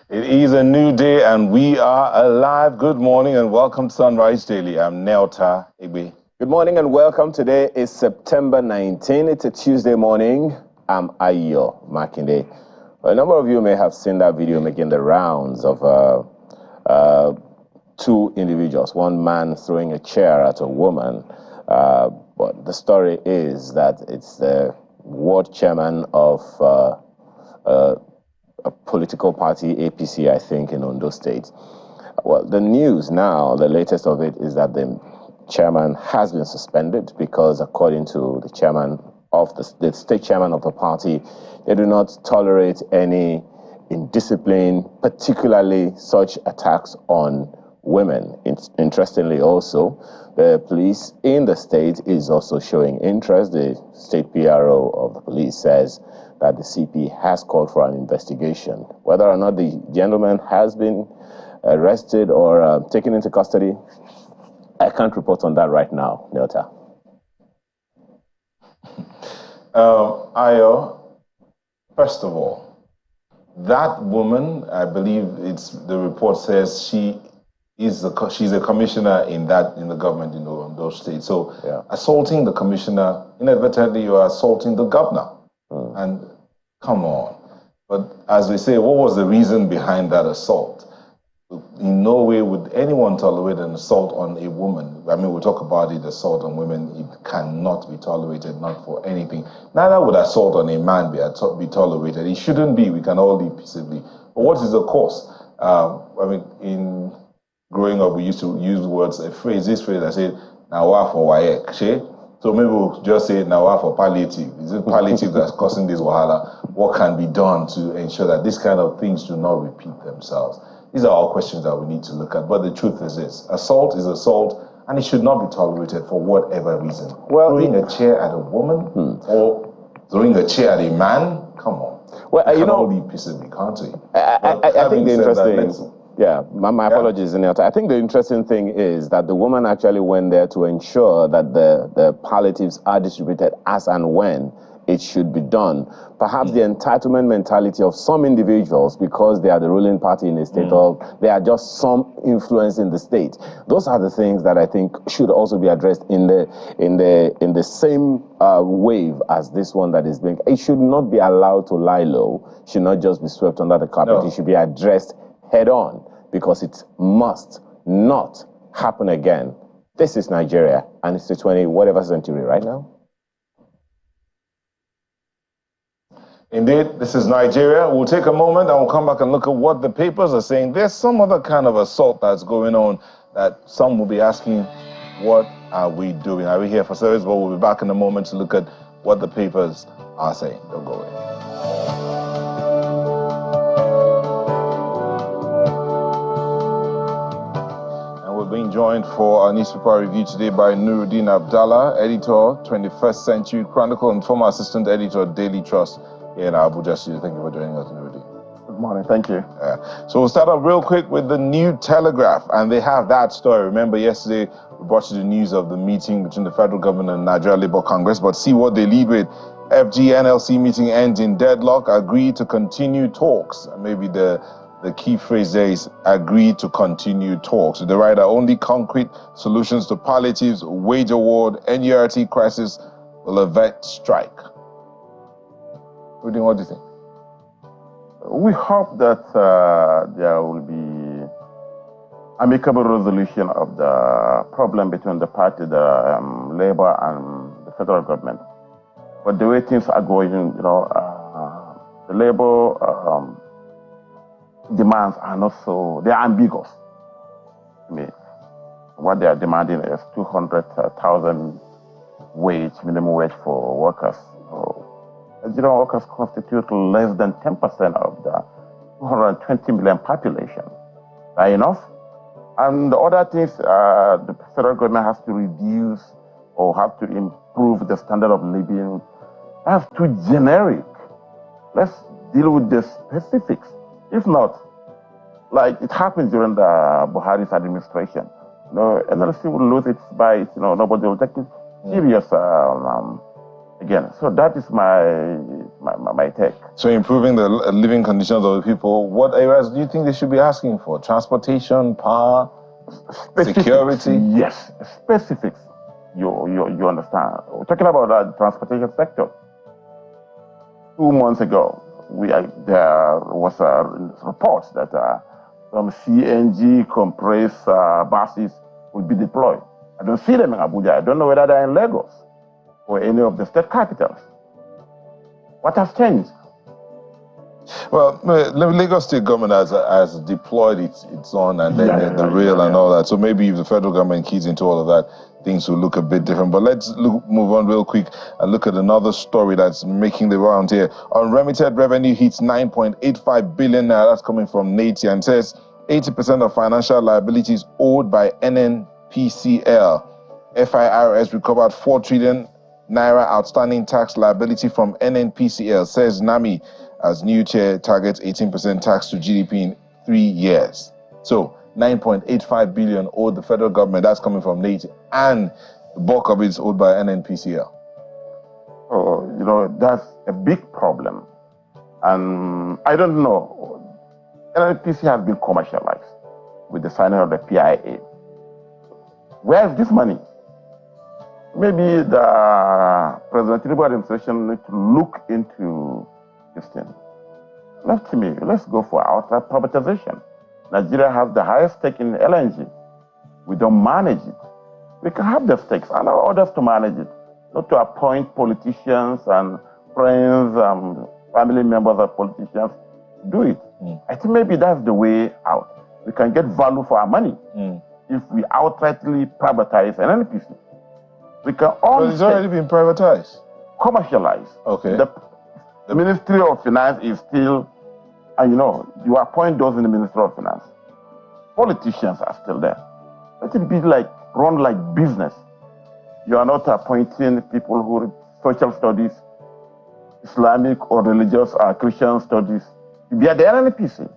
It is a new day and we are alive. Good morning and welcome to Sunrise Daily. I'm Nelta Igbe. Good morning and welcome. Today is September 19. It's a Tuesday morning. I'm Ayo Makinde. Well, a number of you may have seen that video making the rounds of two individuals, one man throwing a chair at a woman. But the story is that it's the ward chairman of a political party, APC, I think, in Ondo State. Well, the news now, the latest of it, is that the chairman has been suspended because, according to the chairman of the state chairman of the party, they do not tolerate any indiscipline, particularly such attacks on women. Interestingly, also, the police in the state is also showing interest. The state PRO of the police says that the CP has called for an investigation. Whether or not the gentleman has been arrested or taken into custody, I can't report on that right now, Nelta. Ayo, first of all, that woman, I believe the report says she's a commissioner in the government in those states. So yeah. Assaulting the commissioner, inadvertently you are assaulting the governor. And come on. But as we say, what was the reason behind that assault? In no way would anyone tolerate an assault on a woman. I mean, we talk about it, assault on women. It cannot be tolerated, not for anything. Neither would assault on a man be tolerated. It shouldn't be. We can all live peaceably. But what is the cause? I mean, in growing up, we used to use this phrase I said, "Nawa for Wayek." So maybe we'll just say now for palliative. Is it palliative that's causing this wahala? What can be done to ensure that these kind of things do not repeat themselves? These are all questions that we need to look at. But the truth is this: assault is assault, and it should not be tolerated for whatever reason. Well, throwing a chair at a woman or throwing a chair at a man? Come on. Well, you know, be peaceably, can't we? I think the interesting. Yeah, my apologies, Nelta. I think the interesting thing is that the woman actually went there to ensure that the palliatives are distributed as and when it should be done. Perhaps the entitlement mentality of some individuals, because they are the ruling party in the state, or they are just some influence in the state. Those are the things that I think should also be addressed in the same wave as this one that is being. It should not be allowed to lie low. Should not just be swept under the carpet. No. It should be addressed head on, because it must not happen again. This is Nigeria, and it's the 20-whatever century right now. Indeed, this is Nigeria. We'll take a moment and we'll come back and look at what the papers are saying. There's some other kind of assault that's going on that some will be asking, what are we doing? Are we here for service? But we'll be back in a moment to look at what the papers are saying. Don't go away. Being joined for our newspaper review today by Nuruddin Abdallah, editor, 21st Century Chronicle, and former assistant editor, Daily Trust here in Abuja. Thank you for joining us, Nuruddin. Good morning. Thank you. So we'll start off real quick with the New Telegraph, and they have that story. Remember, yesterday we brought you the news of the meeting between the federal government and Nigeria Labour Congress, but see what they lead with. FG NLC meeting ends in deadlock, agree to continue talks. Maybe the key phrase there is agree to continue talks. The writer, only concrete solutions to palliatives, wage award, NURT crisis will avert strike. What do you think? We hope that there will be amicable resolution of the problem between the party, the Labour and the federal government. But the way things are going, you know, the Labour demands are not so, they are ambiguous. I mean, what they are demanding is 200,000 minimum wage for workers. As you know, workers constitute less than 10% of the 220 million population. Are enough? And the other things, the federal government has to reduce or have to improve the standard of living. That's too generic. Let's deal with the specifics. If not, like it happened during the Buhari's administration, you know, NLC will lose its bite, you know, nobody will take it serious again. So that is my my take. So improving the living conditions of the people, what areas do you think they should be asking for? Transportation, power, security? Yes, specifics. You understand. We're talking about the transportation sector. 2 months ago, there was a report that some CNG compressed buses will be deployed. I don't see them in Abuja. I don't know whether they're in Lagos or any of the state capitals. What has changed? Well, Lagos State government has deployed its own, and then the rail and all that. So maybe if the federal government keys into all of that, things will look a bit different. But let's move on real quick and look at another story that's making the round here. Unremitted revenue hits 9.85 billion naira. That's coming from NATI, and says 80% of financial liabilities owed by NNPCL. FIRS recovered 4 trillion naira outstanding tax liability from NNPCL, says NAMI, as new chair targets 18% tax to GDP in 3 years. So 9.85 billion owed the federal government. That's coming from NATI, and the bulk of it is owed by NNPCL. Oh, that's a big problem. And I don't know. NNPC has been commercialized with the signing of the PIA. Where is this money? Maybe the President Tinubu administration needs to look into this thing. Left to me, let's go for outright privatization. Nigeria has the highest stake in LNG. We don't manage it. We can have the stakes, allow others to manage it, not to appoint politicians and friends and family members of politicians. Do it. I think maybe that's the way out. We can get value for our money if we outrightly privatize an NPC. We can all. But it's already been privatized. Commercialized. Okay. The Ministry of Finance is still, and you appoint those in the Ministry of Finance. Politicians are still there. Let it be run like business. You are not appointing people who read social studies, Islamic or religious or Christian studies. You be at the NNPC.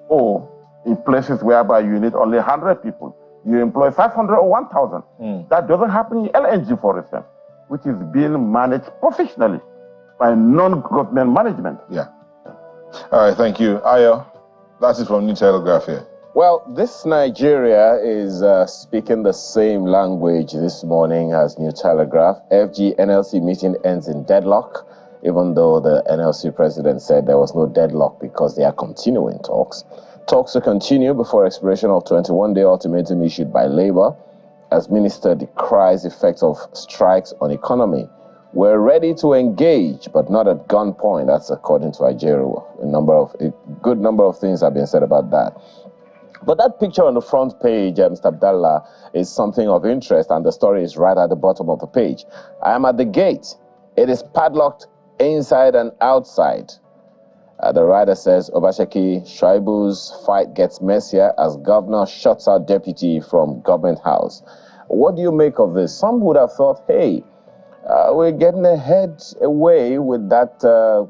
Or in places whereby you need only 100 people, you employ 500 or 1,000. That doesn't happen in LNG, for instance, which is being managed professionally by non-government management. Yeah. All right, thank you. Ayo, that's it from New Telegraph here. Well, this Nigeria is speaking the same language this morning as New Telegraph. FG NLC meeting ends in deadlock, even though the NLC president said there was no deadlock because they are continuing talks. Talks to continue before expiration of 21-day ultimatum issued by Labour, as Minister decries effects of strikes on economy. We're ready to engage, but not at gunpoint. That's according to Ajero. A good number of things have been said about that. But that picture on the front page, Mr. Abdallah, is something of interest, and the story is right at the bottom of the page. I am at the gate. It is padlocked inside and outside. The writer says, Obaseki Shaibu's fight gets messier as governor shuts out deputy from government house. What do you make of this? Some would have thought, hey, we're getting away with that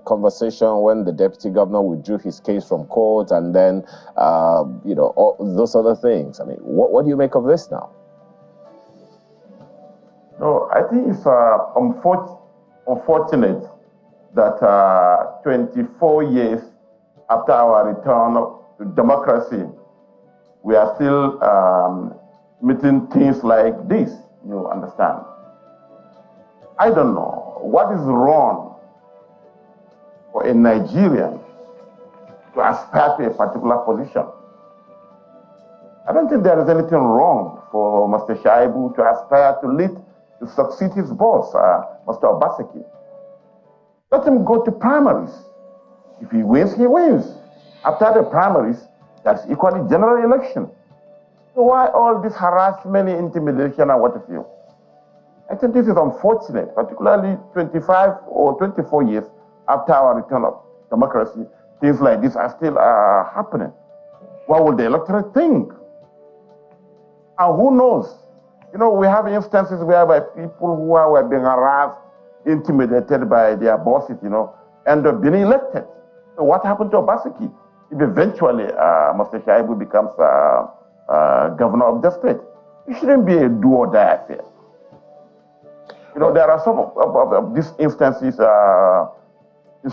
conversation when the deputy governor withdrew his case from court, and then, all those other things. I mean, what do you make of this now? No, I think it's unfortunate that 24 years after our return to democracy, we are still meeting things like this, you understand. I don't know what is wrong for a Nigerian to aspire to a particular position. I don't think there is anything wrong for Mr. Shaibu to aspire to succeed his boss, Mr. Obaseki. Let him go to primaries. If he wins, he wins. After the primaries, that's equally general election. So why all this harassment, intimidation, and what have you? I think this is unfortunate, particularly 25 or 24 years after our return of democracy. Things like this are still happening. What will the electorate think? And who knows? We have instances whereby people who are being harassed, intimidated by their bosses, end up being elected. So what happened to Obaseki? If eventually Mr. Shaibu becomes governor of the state, it shouldn't be a do or die affair. There are some of these instances in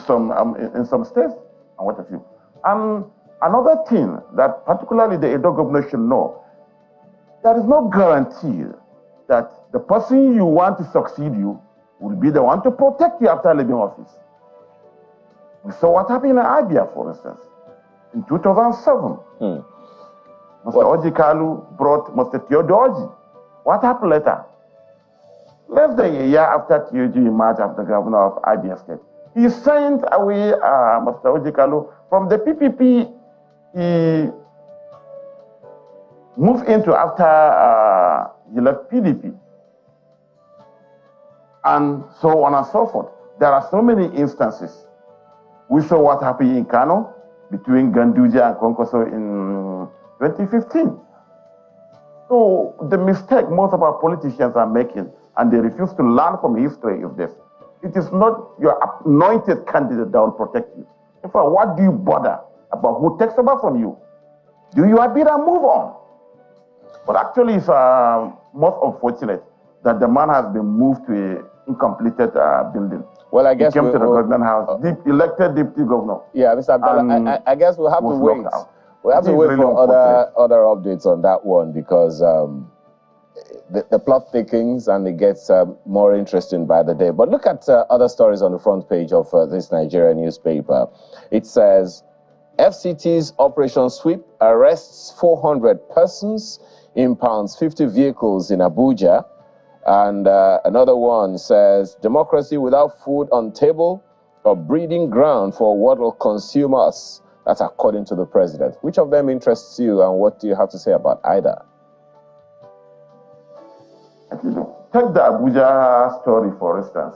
some states and what have you. And another thing that particularly the Edo governor should know, there is no guarantee that the person you want to succeed you will be the one to protect you after leaving office. We saw what happened in Abia, for instance, in 2007. Mr. Oji Kalu brought Mr. Theodoji. What happened later? Less than a year after Theodoji emerged as the governor of Abia State, he sent away Mr. Oji Kalu from the PPP. He moved into after he left PDP. And so on and so forth. There are so many instances. We saw what happened in Kano between Ganduje and Konkoso in 2015. So the mistake most of our politicians are making, and they refuse to learn from history of this, it is not your anointed candidate that will protect you. In fact, what do you bother about who takes over from you? Do your bit and move on. But actually, it's most unfortunate that the man has been moved to an incompleted building. Well, I guess he came to the government house, elected deputy governor. Yeah, Mr. Abdallah, I guess we'll have to wait. We'll have to wait for other updates on that one, because the plot thickens and it gets more interesting by the day. But look at other stories on the front page of this Nigerian newspaper. It says, FCT's Operation Sweep arrests 400 persons, impounds 50 vehicles in Abuja. And another one says, democracy without food on table, a breeding ground for what will consume us. That's according to the president. Which of them interests you, and what do you have to say about either? Take the Abuja story, for instance.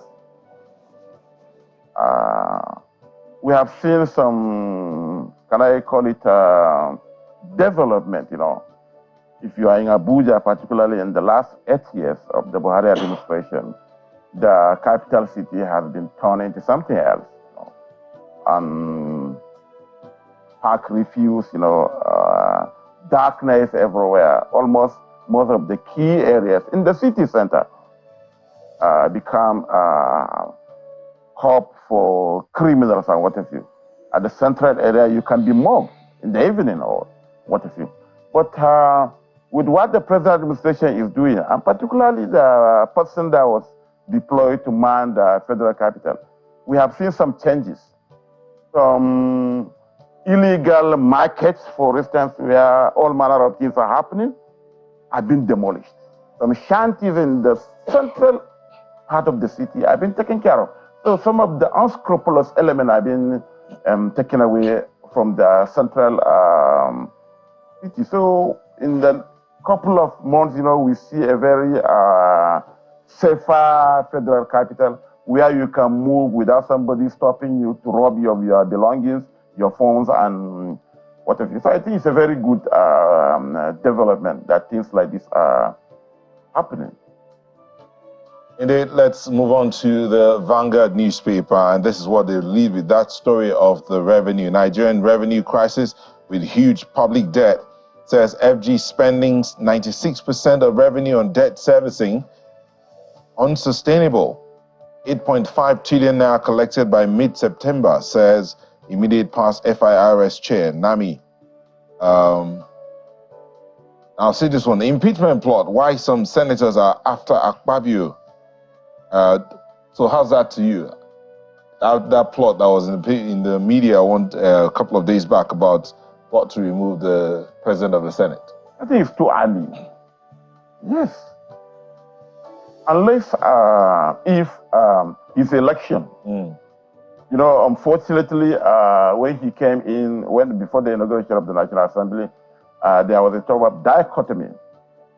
We have seen some, can I call it development, you know. If you are in Abuja, particularly in the last 8 years of the Buhari administration, the capital city has been turned into something else. You know. And park refuse, you know, darkness everywhere. Almost most of the key areas in the city center become hub for criminals and what have you. At the central area, you can be mobbed in the evening or what have you. But with what the present administration is doing, and particularly the person that was deployed to man the federal capital, we have seen some changes. Some illegal markets, for instance, where all manner of things are happening, have been demolished. Some shanties in the central part of the city have been taken care of. So some of the unscrupulous elements have been taken away from the central city. So in the couple of months, you know, we see a very safer federal capital where you can move without somebody stopping you to rob you of your belongings, your phones, and whatever. So I think it's a very good development that things like this are happening. Indeed, let's move on to the Vanguard newspaper, and this is what they lead with, that story of the Nigerian revenue crisis with huge public debt. Says FG spending 96% of revenue on debt servicing, unsustainable. 8.5 trillion now collected by mid-September, says immediate past FIRS chair, Nami. I'll see this one. The impeachment plot, why some senators are after Akpabio. So how's that to you? That plot that was in the media a couple of days back about what to remove the president of the Senate? I think it's too early. Yes. Unless if his election, you know, unfortunately, when he came in, before the inauguration of the National Assembly, there was a talk of dichotomy,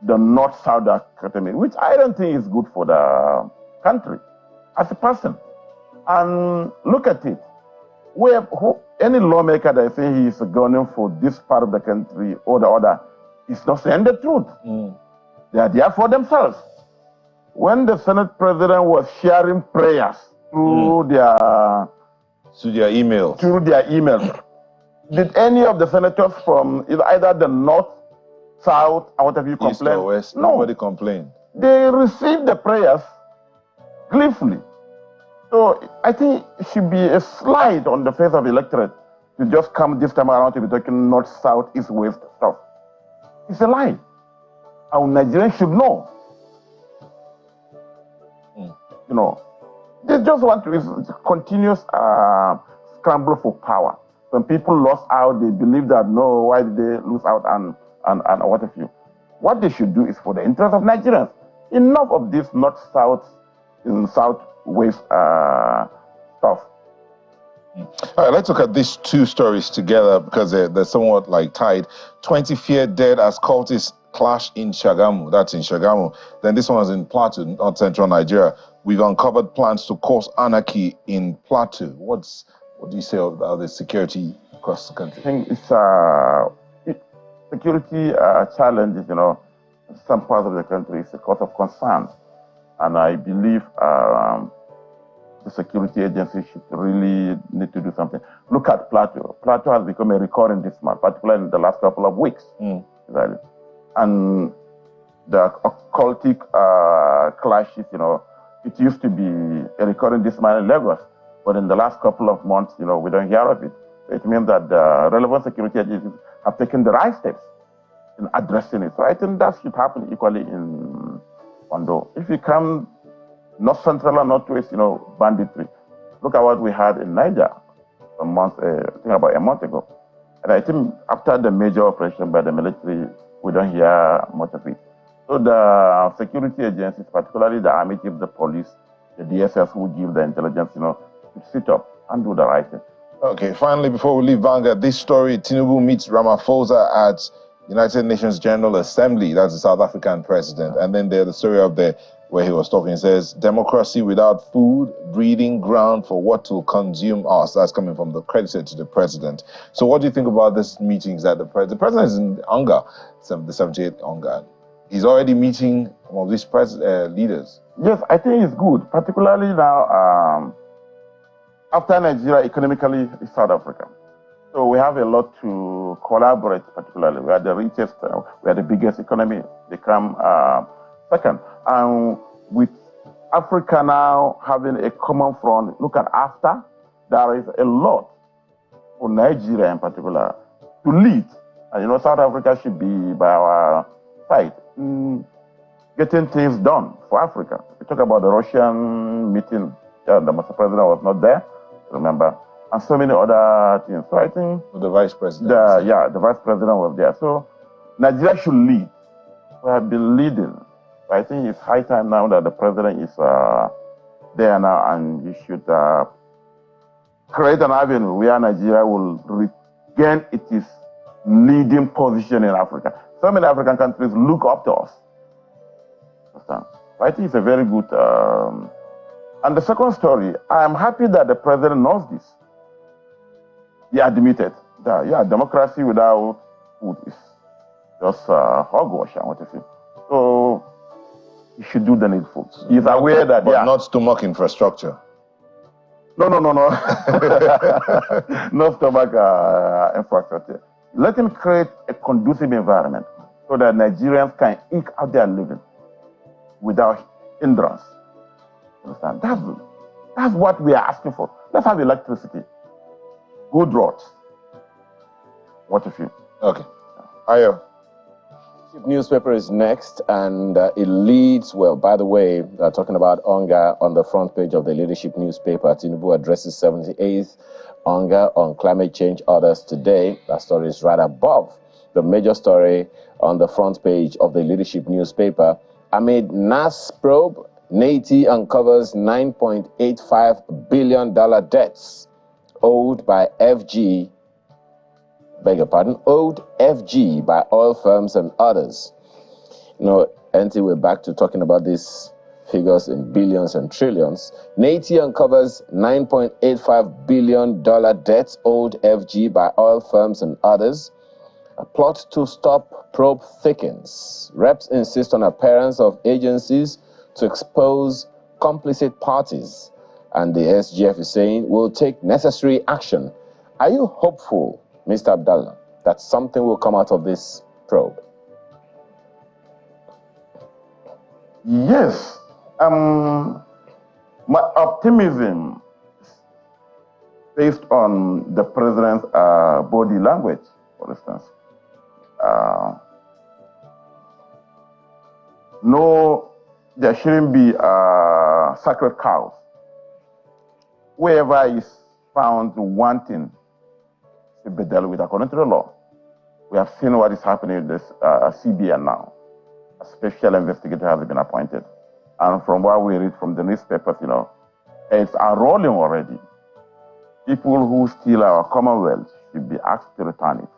the North-South dichotomy, which I don't think is good for the country as a person. And look at it. Any lawmaker that thinks he is gunning for this part of the country or the other is not saying the truth. They are there for themselves. When the Senate president was sharing prayers through their emails, did any of the senators from either the North, South, or what have you complained? East or West, no. Nobody complained. They received the prayers gleefully. So I think it should be a slide on the face of the electorate to just come this time around to be talking north, south, east, west stuff. It's a lie. Our Nigerians should know. You know, they just want to continuous scramble for power. When people lost out, they believe that, no, why did they lose out and what have you? What they should do is for the interest of Nigerians. Enough of this north-south, south-west stuff. All right, let's look at these two stories together because they're somewhat like tied. 20 feared dead as cultists clash in Shagamu. That's in Shagamu. Then this one is in Plateau, not central Nigeria. We've uncovered plans to cause anarchy in Plateau. What do you say about the security across the country? I think it's security challenges, you know, in some parts of the country is a cause of concern. And I believe the security agencies should really need to do something. Look at Plateau. Plateau has become a recurring this month, particularly in the last couple of weeks. Exactly. And the occultic clashes, you know, it used to be a recurring this month in Lagos, but in the last couple of months, you know, we don't hear of it. It means that the relevant security agencies have taken the right steps in addressing it. So I think that should happen equally in Ondo. If you come north central and northwest, you know, banditry. Look at what we had in Niger I think about a month ago. And I think after the major operation by the military, we don't hear much of it. So the security agencies, particularly the army chief, the police, the DSS who give the intelligence, you know, to sit up and do the right thing. Okay, finally, before we leave Vanguard, this story, Tinubu meets Ramaphosa at United Nations General Assembly. That's the South African president. And then there's the story up there where he was talking. It says, democracy without food, breeding ground for what will consume us. That's coming from the credited to the president. So what do you think about these meetings that the president is in Onga, the 78th Onga? He's already meeting one of these leaders. Yes, I think it's good, particularly now after Nigeria economically is South Africa. So we have a lot to collaborate, particularly. We are the richest, we are the biggest economy. They come second. And with Africa now having a common front, look at AFTA, there is a lot for Nigeria in particular to lead. And you know, South Africa should be by our side, getting things done for Africa. We talk about the Russian meeting, the Mr. President was not there, remember, and so many other things. So I think the vice president. The vice president was there. So Nigeria should lead. We have been leading. I think it's high time now that the president is there now, and he should create an avenue where Nigeria will regain its leading position in Africa. So many African countries look up to us. Understand? I think it's a very good. And the second story, I am happy that the president knows this. He admitted that, democracy without food is just hogwash and what you think. So he should do the needful. He's aware that, but not stomach infrastructure. No. No stomach infrastructure. Let him create a conducive environment so that Nigerians can eke out their living without hindrance. Understand? That's what we are asking for. Let's have electricity, good roads. What if you? Okay. Ayo. Newspaper is next, and it leads, well, by the way, talking about Onga on the front page of the leadership newspaper. Tinubu addresses 78th Onga on climate change orders today. That story is right above the major story on the front page of the leadership newspaper. Amid NAS probe, NATI uncovers $9.85 billion debts owed by FG owed FG by oil firms and others. You know, until we're back to talking about these figures in billions and trillions. NATI uncovers $9.85 billion debts owed FG by oil firms and others. A plot to stop probe thickens. Reps insist on appearance of agencies to expose complicit parties. And the SGF is saying we'll take necessary action. Are you hopeful, Mr. Abdallah, that something will come out of this probe? Yes. Our optimism based on the president's body language, for instance. No, there shouldn't be sacred cows. Whoever is found wanting to be dealt with according to the law. We have seen what is happening with this CBN now. A special investigator has been appointed. And from what we read from the newspapers, you know, it's unrolling already. People who steal our commonwealth should be asked to return it.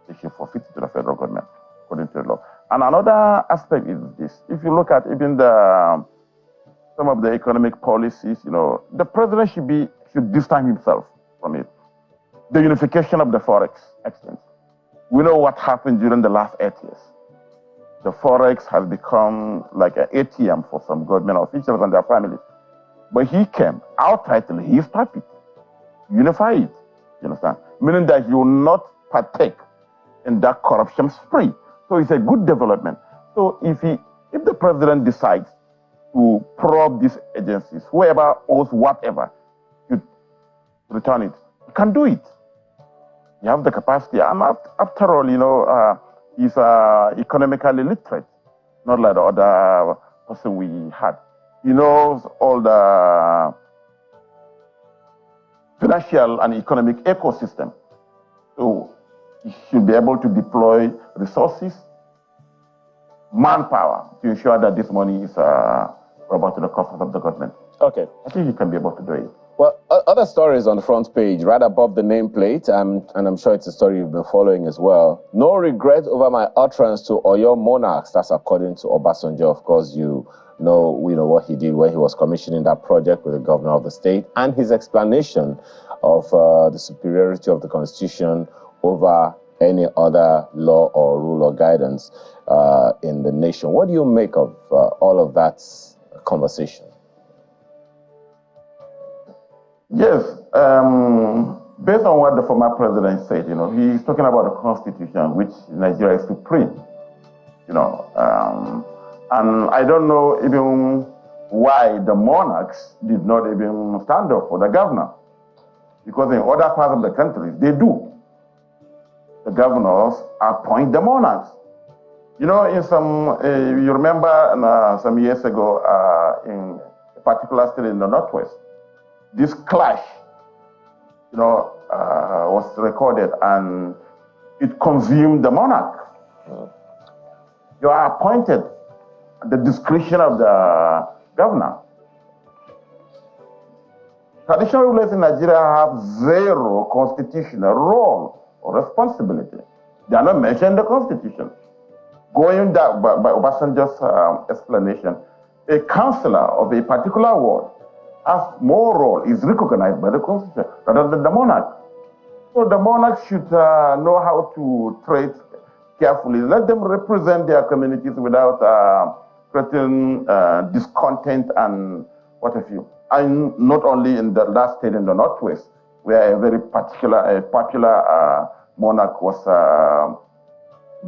They should forfeit it to the federal government, according to the law. And another aspect is this. If you look at even some of the economic policies, you know, the president should distance himself from it. The unification of the forex exchange. We know what happened during the last 8 years. The forex has become like an ATM for some government officials and their families. But he came outrightly, he stopped it, unify it, you understand? Meaning that you will not partake in that corruption spree. So it's a good development. So if the president decides to probe these agencies, whoever owes whatever, should return it, he can do it. You have the capacity. And after all, you know, he's economically literate, not like the other person we had. He knows all the financial and economic ecosystem. So he should be able to deploy resources, manpower to ensure that this money is brought to the coffers of the government. Okay. I think he can be able to do it. Well, other stories on the front page, right above the nameplate, and I'm sure it's a story you've been following as well. No regret over my utterance to Oyo monarchs. That's according to Obasanjo. Of course, we know what he did when he was commissioning that project with the governor of the state, and his explanation of the superiority of the Constitution over any other law or rule or guidance in the nation. What do you make of all of that conversation? Yes, based on what the former president said, you know, he's talking about a constitution which Nigeria is supreme, you know, and I don't know even why the monarchs did not even stand up for the governor, because in other parts of the country, they do. The governors appoint the monarchs. You know, in you remember some years ago in a particular state in the Northwest, this clash, you know, was recorded and it consumed the monarch. You are appointed at the discretion of the governor. Traditional rulers in Nigeria have zero constitutional role or responsibility. They are not mentioned in the Constitution. Going by Obasanjo's explanation, a councillor of a particular ward has more role, is recognized by the Constitution rather than the monarch. So the monarch should know how to tread carefully. Let them represent their communities without creating discontent and what have you. And not only in that state in the Northwest, where a very popular monarch was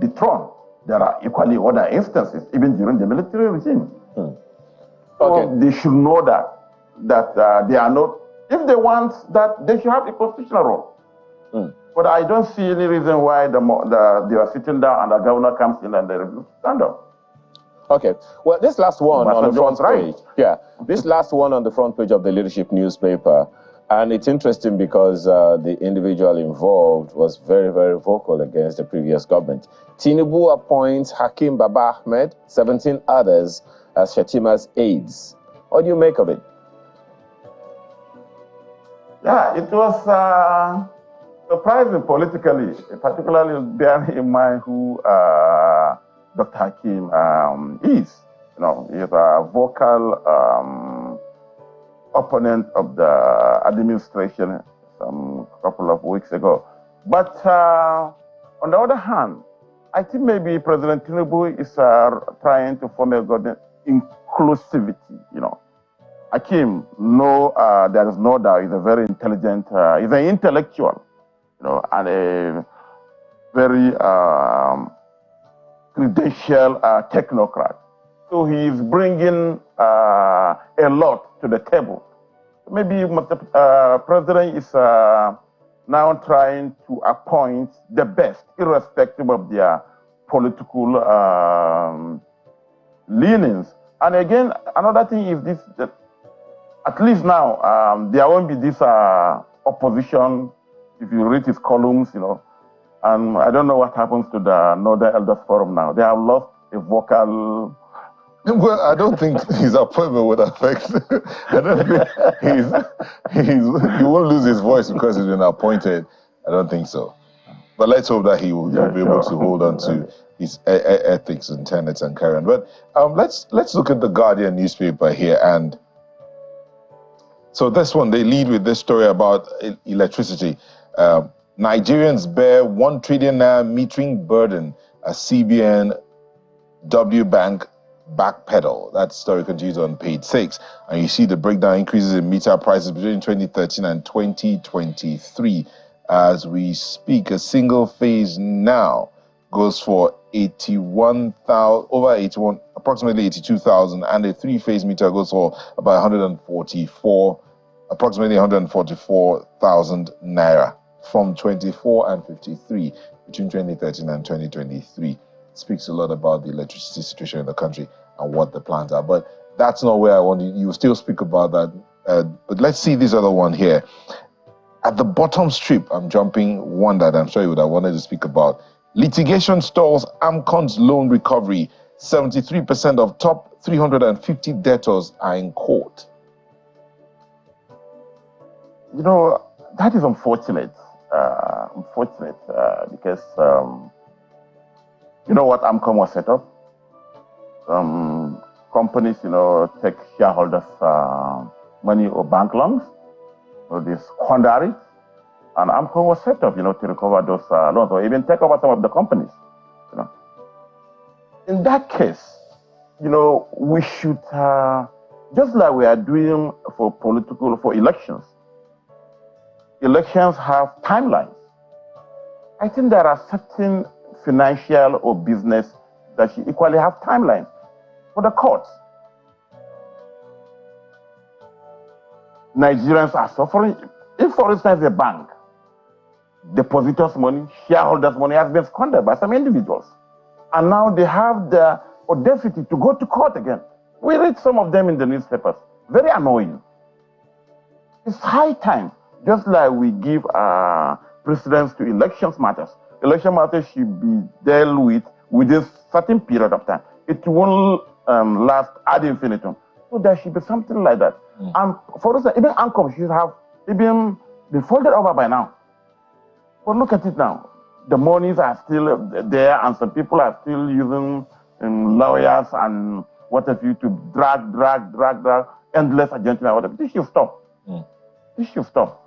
dethroned. There are equally other instances, even during the military regime. Okay. So they should know that they are not, if they want that, they should have a constitutional role. But I don't see any reason why they are sitting down and the governor comes in and they refuse to stand up. Okay. Well, this last one on the front page. Yeah. This last one on the front page of the Leadership newspaper. And it's interesting because the individual involved was very, very vocal against the previous government. Tinubu appoints Hakim Baba Ahmed, 17 others as Shetima's aides. What do you make of it? Yeah, it was surprising politically, particularly bearing in mind who Dr. Hakim is. You know, he's a vocal opponent of the administration some couple of weeks ago. But on the other hand, I think maybe President Tinubu is trying to form a government inclusivity, you know. Hakim, there is no doubt, he's a very intelligent, he's an intellectual, you know, and a very credentialed technocrat. So he's bringing a lot to the table maybe the president is now trying to appoint the best, irrespective of their political leanings. And again, another thing is this, that at least now, there won't be this opposition, if you read his columns, you know, and I don't know what happens to the Northern Elders Forum now. They have lost a vocal... Well, I don't think his appointment would affect. I don't think he won't lose his voice because he's been appointed. I don't think so. But let's hope that he'll be able to hold on to his ethics and tenets and carry on. But let's look at the Guardian newspaper here. And so this one, they lead with this story about electricity. Nigerians bear 1 trillion metering burden as CBN W Bank backpedal. That story continues on page 6. And you see the breakdown increases in meter prices between 2013 and 2023. As we speak, a single phase now goes for approximately 82,000, and a 3-phase meter goes for about approximately 144,000 naira from 24 and 53 between 2013 and 2023. Speaks a lot about the electricity situation in the country and what the plans are. But that's not where I want you still speak about that. But let's see this other one here. At the bottom strip, I'm jumping one that I'm sure you would have wanted to speak about. Litigation stalls AMCON's loan recovery. 73% of top 350 debtors are in court. You know, that is unfortunate. Because you know what AMCON was set up? Companies, you know, take shareholders' money or bank loans, or they squander it, and AMCON was set up, you know, to recover those loans, or even take over some of the companies. You know, in that case, you know, we should just like we are doing for elections. Elections have timelines. I think there are certain financial or business that should equally have timelines for the courts. Nigerians are suffering. If, for instance, a bank, depositors' money, shareholders' money has been squandered by some individuals, and now they have the audacity to go to court again. We read some of them in the newspapers. Very annoying. It's high time, just like we give precedence to elections matters. Election matters should be dealt with within a certain period of time. It won't last ad infinitum. So there should be something like that. And for instance, even AMCON should have even been folded over by now. But look at it now. The monies are still there, and some people are still using lawyers and what have you to drag endless agenda. This should stop. This should stop.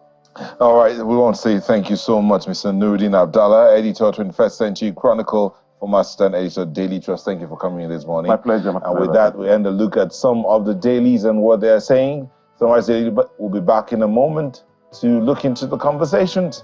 All right, we want to say thank you so much, Mr. Nuruddin Abdallah, editor, 21st Century Chronicle, former assistant editor, Daily Trust. Thank you for coming in this morning. My pleasure. And with that, we end a look at some of the dailies and what they're saying. Sunrise Daily, but we'll be back in a moment to look into the conversations.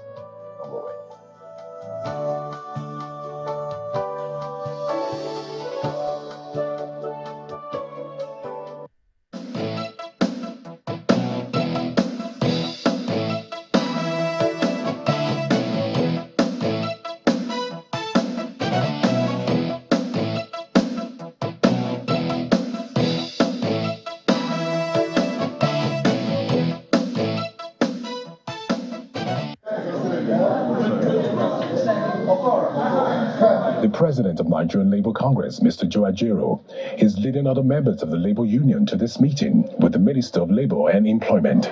The president of Nigerian Labour Congress, Mr. Joe Ajero, is leading other members of the Labour Union to this meeting with the Minister of Labour and Employment.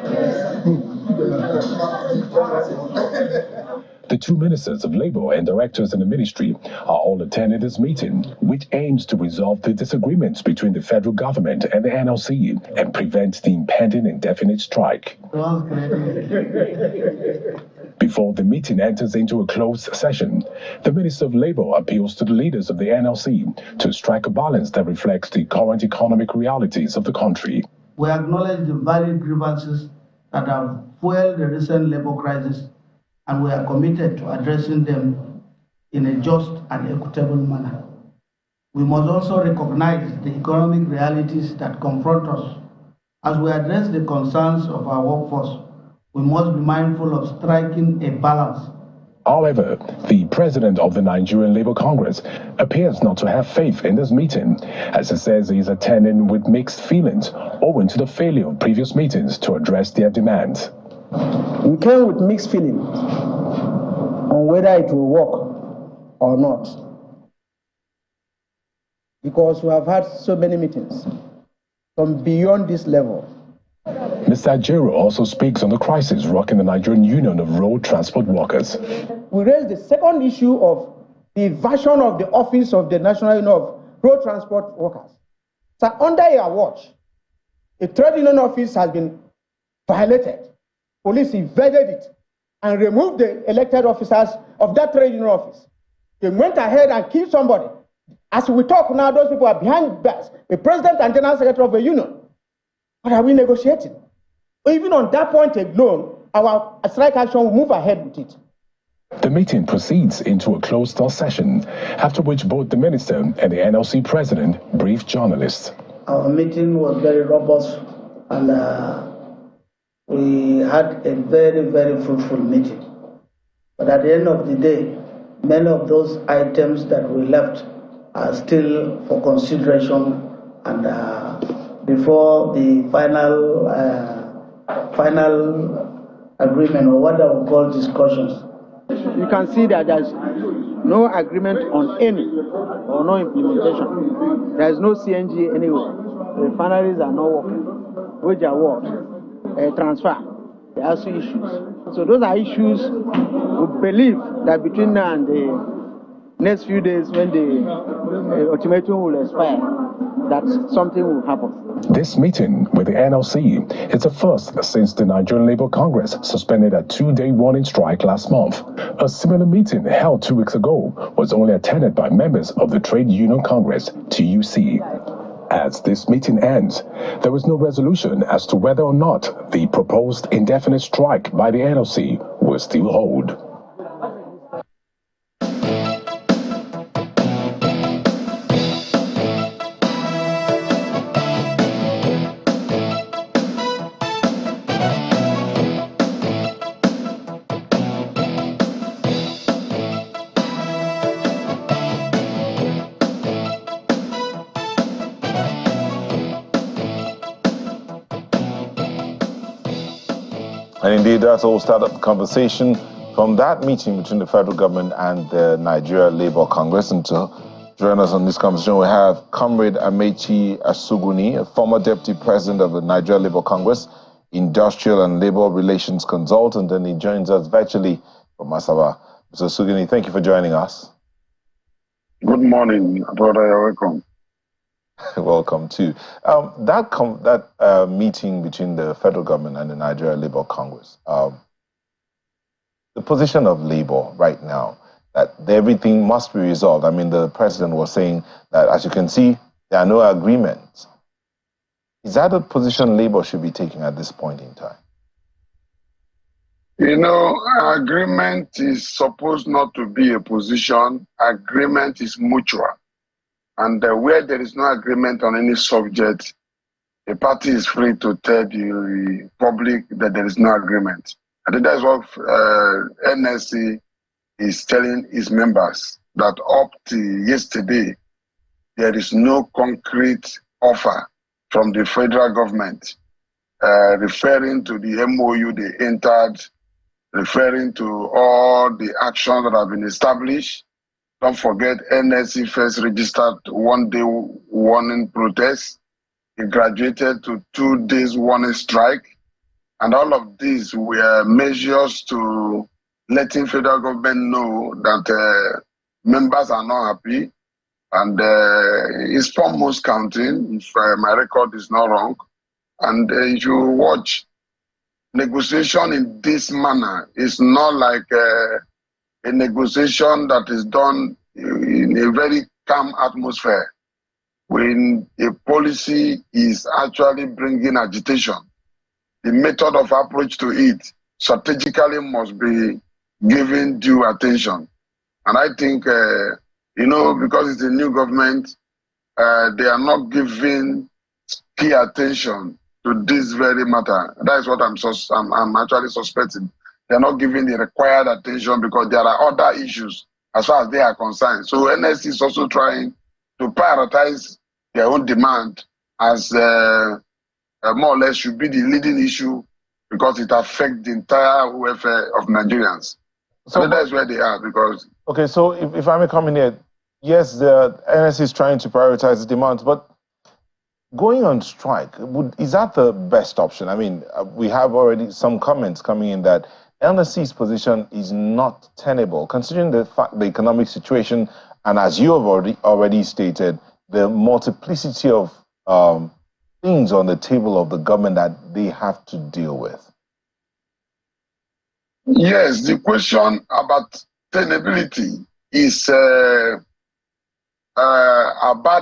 The two ministers of Labour and directors in the ministry are all attending this meeting, which aims to resolve the disagreements between the federal government and the NLC and prevent the impending indefinite strike. Before the meeting enters into a closed session, the Minister of Labour appeals to the leaders of the NLC to strike a balance that reflects the current economic realities of the country. We acknowledge the valid grievances that have fueled the recent labour crisis, and we are committed to addressing them in a just and equitable manner. We must also recognize the economic realities that confront us As we address the concerns of our workforce, we must be mindful of striking a balance. However, the president of the Nigerian Labour Congress appears not to have faith in this meeting, as he says he is attending with mixed feelings owing to the failure of previous meetings to address their demands. We came with mixed feelings on whether it will work or not, because we have had so many meetings from beyond this level. Mr. Ajero also speaks on the crisis rocking the Nigerian Union of Road Transport Workers. We raised the second issue of the version of the office of the National Union of Road Transport Workers. So under your watch, a trade union office has been violated. Police invaded it and removed the elected officers of that trade union office. They went ahead and killed somebody. As we talk now, those people are behind bars, the president and general secretary of the union. What are we negotiating? Even on that point alone, our strike action will move ahead with it. The meeting proceeds into a closed-door session, after which both the minister and the NLC president briefed journalists. Our meeting was very robust, and we had a very, very fruitful meeting. But at the end of the day, many of those items that we left are still for consideration, and before the final agreement, or what I would call discussions. You can see that there's no agreement on any or no implementation. There's no CNG anywhere. The refineries are not working. Wage award, transfer, there are also issues. So those are issues we believe that between now and the next few days, when the ultimatum will expire, that something will happen. This meeting with the NLC is the first since the Nigerian Labour Congress suspended a 2-day warning strike last month. A similar meeting held 2 weeks ago was only attended by members of the Trade Union Congress, TUC. As this meeting ends, there is no resolution as to whether or not the proposed indefinite strike by the NLC will still hold. And indeed, that's all started the conversation from that meeting between the federal government and the Nigeria Labour Congress. And to join us on this conversation, we have Comrade Amechi Asuguni, a former deputy president of the Nigeria Labour Congress, industrial and labor relations consultant, and he joins us virtually from Asaba. Mr. Asuguni, thank you for joining us. Good morning, brother. You're welcome. Welcome too. That meeting between the federal government and the Nigeria Labour Congress, the position of Labour right now, that everything must be resolved. I mean, the president was saying that, as you can see, there are no agreements. Is that a position Labour should be taking at this point in time? You know, agreement is supposed not to be a position. Agreement is mutual. And where there is no agreement on any subject, a party is free to tell the public that there is no agreement. I think that's what NLC is telling its members, that up to yesterday, there is no concrete offer from the federal government referring to the MOU they entered, referring to all the actions that have been established. Don't forget, NLC first registered 1-day warning protest. It graduated to 2 days warning strike. And all of these were measures to letting federal government know that members are not happy. And it's 4 months counting, if my record is not wrong. And if you watch, negotiation in this manner is not like a negotiation that is done in a very calm atmosphere. When a policy is actually bringing agitation, the method of approach to it strategically must be given due attention. And I think, you know, because it's a new government, they are not giving key attention to this very matter. That is what I'm actually suspecting. They're not giving the required attention because there are other issues as far as they are concerned. So NLC is also trying to prioritize their own demand as more or less should be the leading issue because it affects the entire welfare of Nigerians. So that's where they are because... Okay, so if I may come in here, yes, the NLC is trying to prioritize the demands, but going on strike, is that the best option? I mean, we have already some comments coming in that NLC's position is not tenable, considering the economic situation, and as you have already stated, the multiplicity of things on the table of the government that they have to deal with. Yes, the question about tenability is about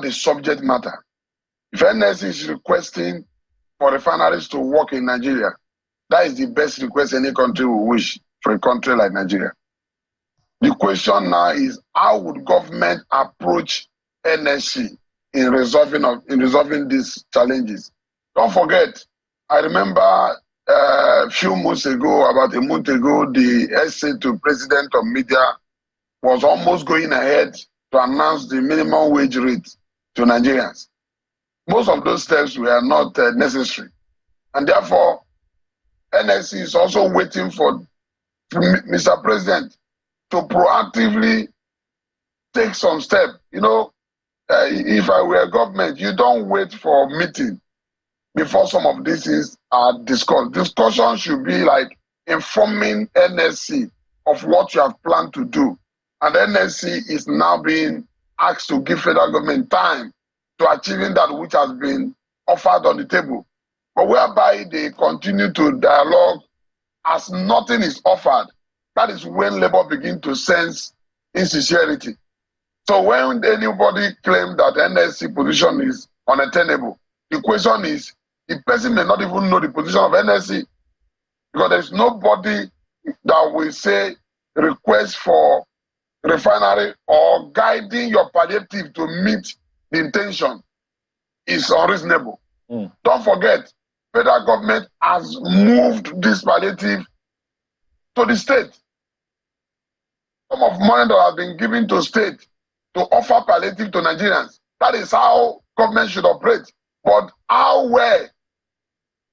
the subject matter. If NLC is requesting for refineries to work in Nigeria, that is the best request any country will wish for a country like Nigeria. The question now is, how would government approach NLC in resolving these challenges? Don't forget, I remember a few months ago, about a month ago, the essay to President of Media was almost going ahead to announce the minimum wage rate to Nigerians. Most of those steps were not necessary. And therefore, NLC is also waiting for Mr. President to proactively take some steps. You know, if I were government, you don't wait for a meeting before some of these things are discussed. Discussion should be like informing NLC of what you have planned to do. And NLC is now being asked to give federal government time to achieving that which has been offered on the table. But whereby they continue to dialogue as nothing is offered, that is when Labour begin to sense insincerity. So when anybody claims that NLC position is unattainable, the question is, the person may not even know the position of NLC because there's nobody that will say request for refinery or guiding your palliative to meet the intention is unreasonable. Don't forget, federal government has moved this palliative to the state. Some of money that has been given to state to offer palliative to Nigerians. That is how government should operate. But how well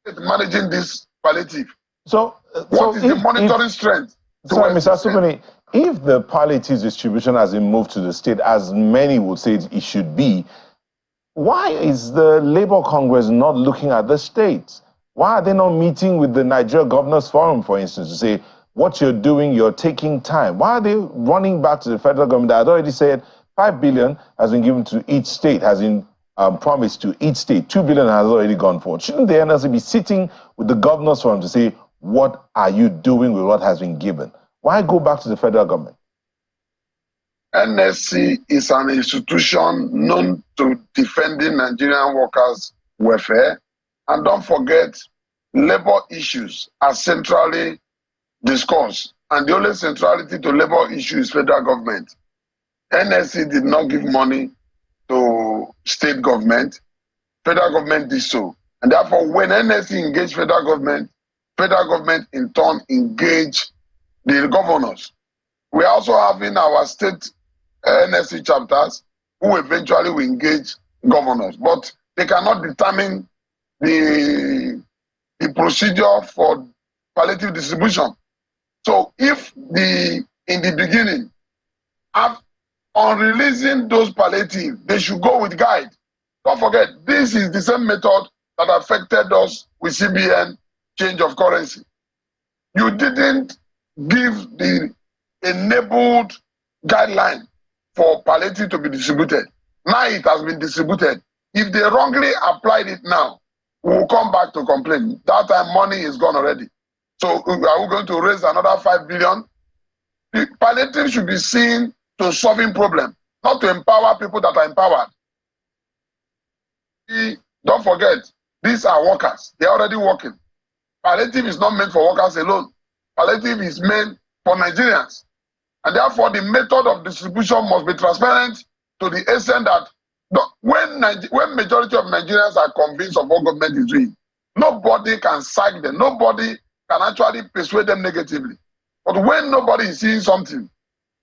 is managing this palliative? So, what is the monitoring strength? Sorry, Mr. Asupani, if the palliative distribution has been moved to the state, as many would say it should be, why is the Labour Congress not looking at the states? Why are they not meeting with the Nigeria Governors Forum, for instance, to say, what you're doing, you're taking time? Why are they running back to the federal government that had already said 5 billion has been given to each state, has been promised to each state, 2 billion has already gone forward? Shouldn't the NLC be sitting with the Governors Forum to say, what are you doing with what has been given? Why go back to the federal government? NLC is an institution known to defending Nigerian workers' welfare. And don't forget, labor issues are centrally discussed. And the only centrality to labor issues is federal government. NLC did not give money to state government. Federal government did so. And therefore, when NLC engaged federal government in turn engaged the governors. We are also having our state NLC chapters who eventually will engage governors, but they cannot determine the procedure for palliative distribution. So if in the beginning, on releasing those palliative, they should go with guide. Don't forget, this is the same method that affected us with CBN change of currency. You didn't give the enabled guideline for palliative to be distributed. Now it has been distributed. If they wrongly applied it now, we will come back to complain. That time money is gone already. So are we going to raise another 5 billion? The palliative should be seen to solving problem, not to empower people that are empowered. Don't forget, these are workers. They're already working. Palliative is not meant for workers alone. Palliative is meant for Nigerians. And therefore, the method of distribution must be transparent to the extent that when majority of Nigerians are convinced of what government is doing, Nobody can sack them. Nobody can actually persuade them negatively. But when nobody is seeing something,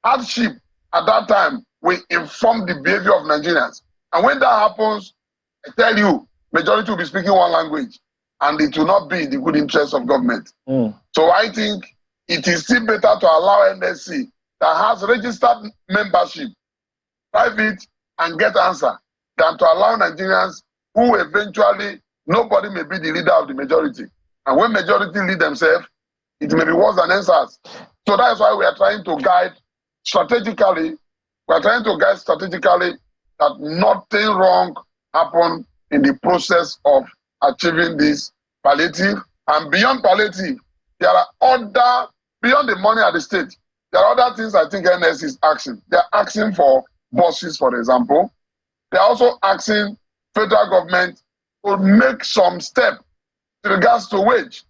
hardship at that time will inform the behavior of Nigerians. And when that happens, I tell you, majority will be speaking one language, and it will not be in the good interest of government. So I think it is still better to allow NLC that has registered membership, private, and get answer, than to allow Nigerians who eventually nobody may be the leader of the majority. And when majority lead themselves, it may be worse than answers. So that's why we are trying to guide strategically. We are trying to guide strategically that nothing wrong happen in the process of achieving this palliative. And beyond palliative, there are other, beyond the money at the state, there are other things I think NS is asking. They are asking for buses, for example. They are also asking federal government to make some step in regards to wage,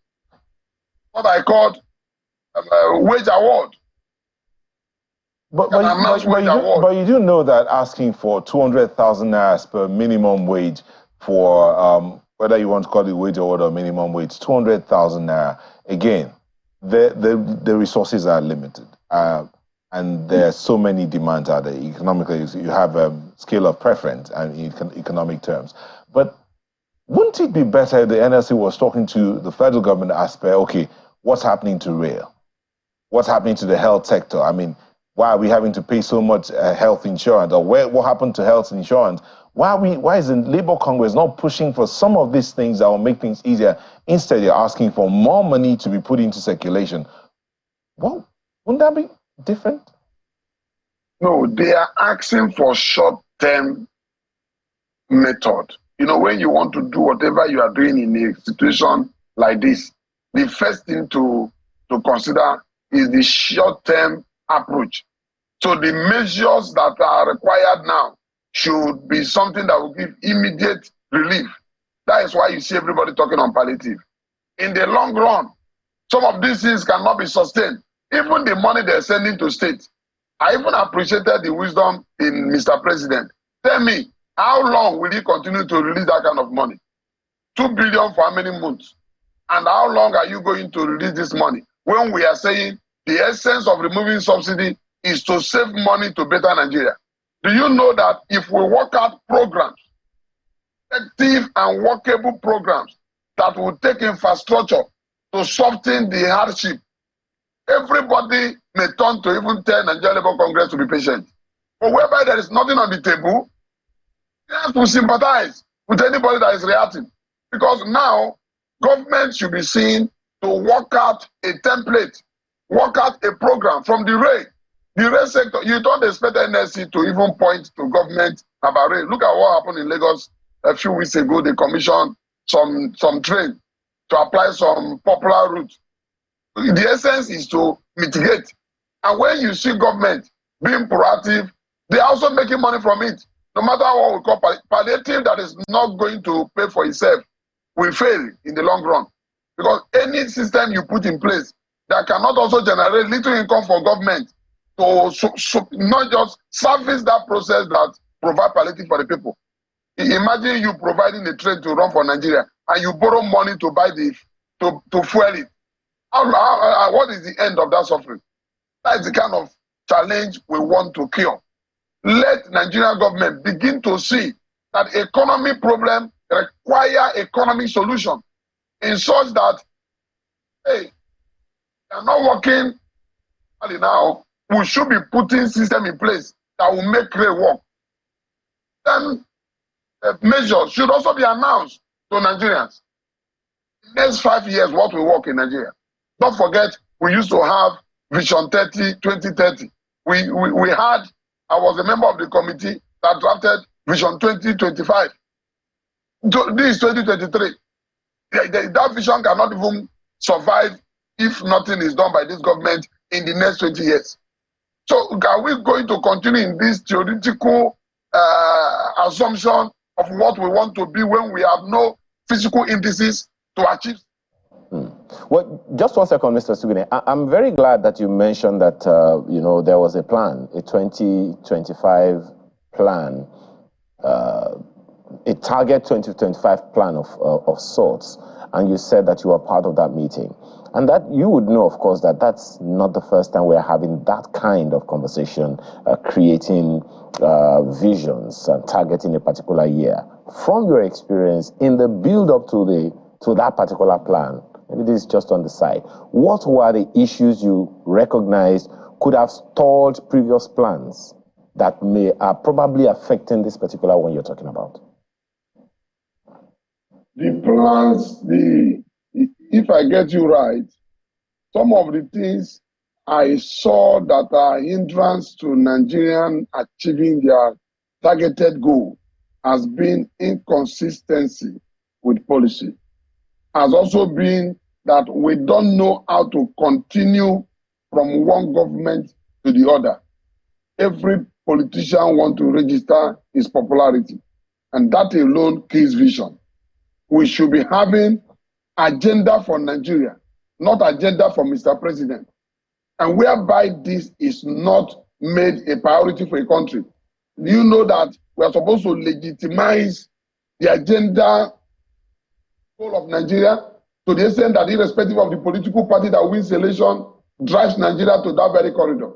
what I called wage award. But you do know that asking for 200,000 naira per minimum wage for whether you want to call it wage award or minimum wage, 200,000 naira. Again, the resources are limited, and there are so many demands out there. Economically, you have a scale of preference and in economic terms. But wouldn't it be better if the NLC was talking to the federal government aspect? Okay, what's happening to rail? What's happening to the health sector? I mean, why are we having to pay so much health insurance? Or what happened to health insurance? Why is the Labour Congress not pushing for some of these things that will make things easier? Instead, you're asking for more money to be put into circulation. Well, wouldn't that be different? No, they are asking for short-term method. You know, when you want to do whatever you are doing in a situation like this, the first thing to consider is the short-term approach. So the measures that are required now should be something that will give immediate relief. That is why you see everybody talking on palliative. In the long run, some of these things cannot be sustained. Even the money they're sending to states. I even appreciated the wisdom in Mr. President. Tell me, how long will he continue to release that kind of money? 2 billion for how many months? And how long are you going to release this money? When we are saying the essence of removing subsidy is to save money to better Nigeria. Do you know that if we work out programs, effective and workable programs that will take infrastructure to soften the hardship, everybody may turn to even tell Nigeria Labour Congress to be patient. But whereby there is nothing on the table, you have to sympathize with anybody that is reacting. Because now, government should be seen to work out a template, work out a program from the rail. The rail sector, you don't expect NLC to even point to government about rail. Look at what happened in Lagos a few weeks ago. They commissioned some train to apply some popular route. The essence is to mitigate. And when you see government being proactive, they're also making money from it. No matter what we call palliative that is not going to pay for itself will fail in the long run. Because any system you put in place that cannot also generate little income for government to not just service that process that provide palliative for the people. Imagine you providing a train to run for Nigeria and you borrow money to buy to fuel it. What is the end of that suffering? That is the kind of challenge we want to cure. Let Nigerian government begin to see that economic problem require economic solution in such that, hey, they are not working now. We should be putting system in place that will make rail work. Then measures should also be announced to Nigerians. Next 5 years, what will work in Nigeria? Don't forget, we used to have Vision 2030. We had, I was a member of the committee that drafted Vision 2025. This is 2023. That vision cannot even survive if nothing is done by this government in the next 20 years. So are we going to continue in this theoretical assumption of what we want to be when we have no physical indices to achieve? Well, just 1 second, Mr. Sugune. I'm very glad that you mentioned that, you know, there was a plan, a 2025 plan, a target 2025 plan of sorts. and you said that you were part of that meeting. And that you would know, of course, that that's not the first time we're having that kind of conversation, creating visions and targeting a particular year. From your experience in the build-up to that particular plan, maybe this is just on the side, what were the issues you recognized could have stalled previous plans that are probably affecting this particular one you're talking about? The plans, if I get you right, some of the things I saw that are hindrance to Nigerian achieving their targeted goal has been inconsistency with policy, has also been that we don't know how to continue from one government to the other. Every politician wants to register his popularity, and that alone kills vision. We should be having agenda for Nigeria, not agenda for Mr. President. And whereby this is not made a priority for a country. Do you know that we are supposed to legitimize the agenda goal of Nigeria to the extent that irrespective of the political party that wins the election, drives Nigeria to that very corridor?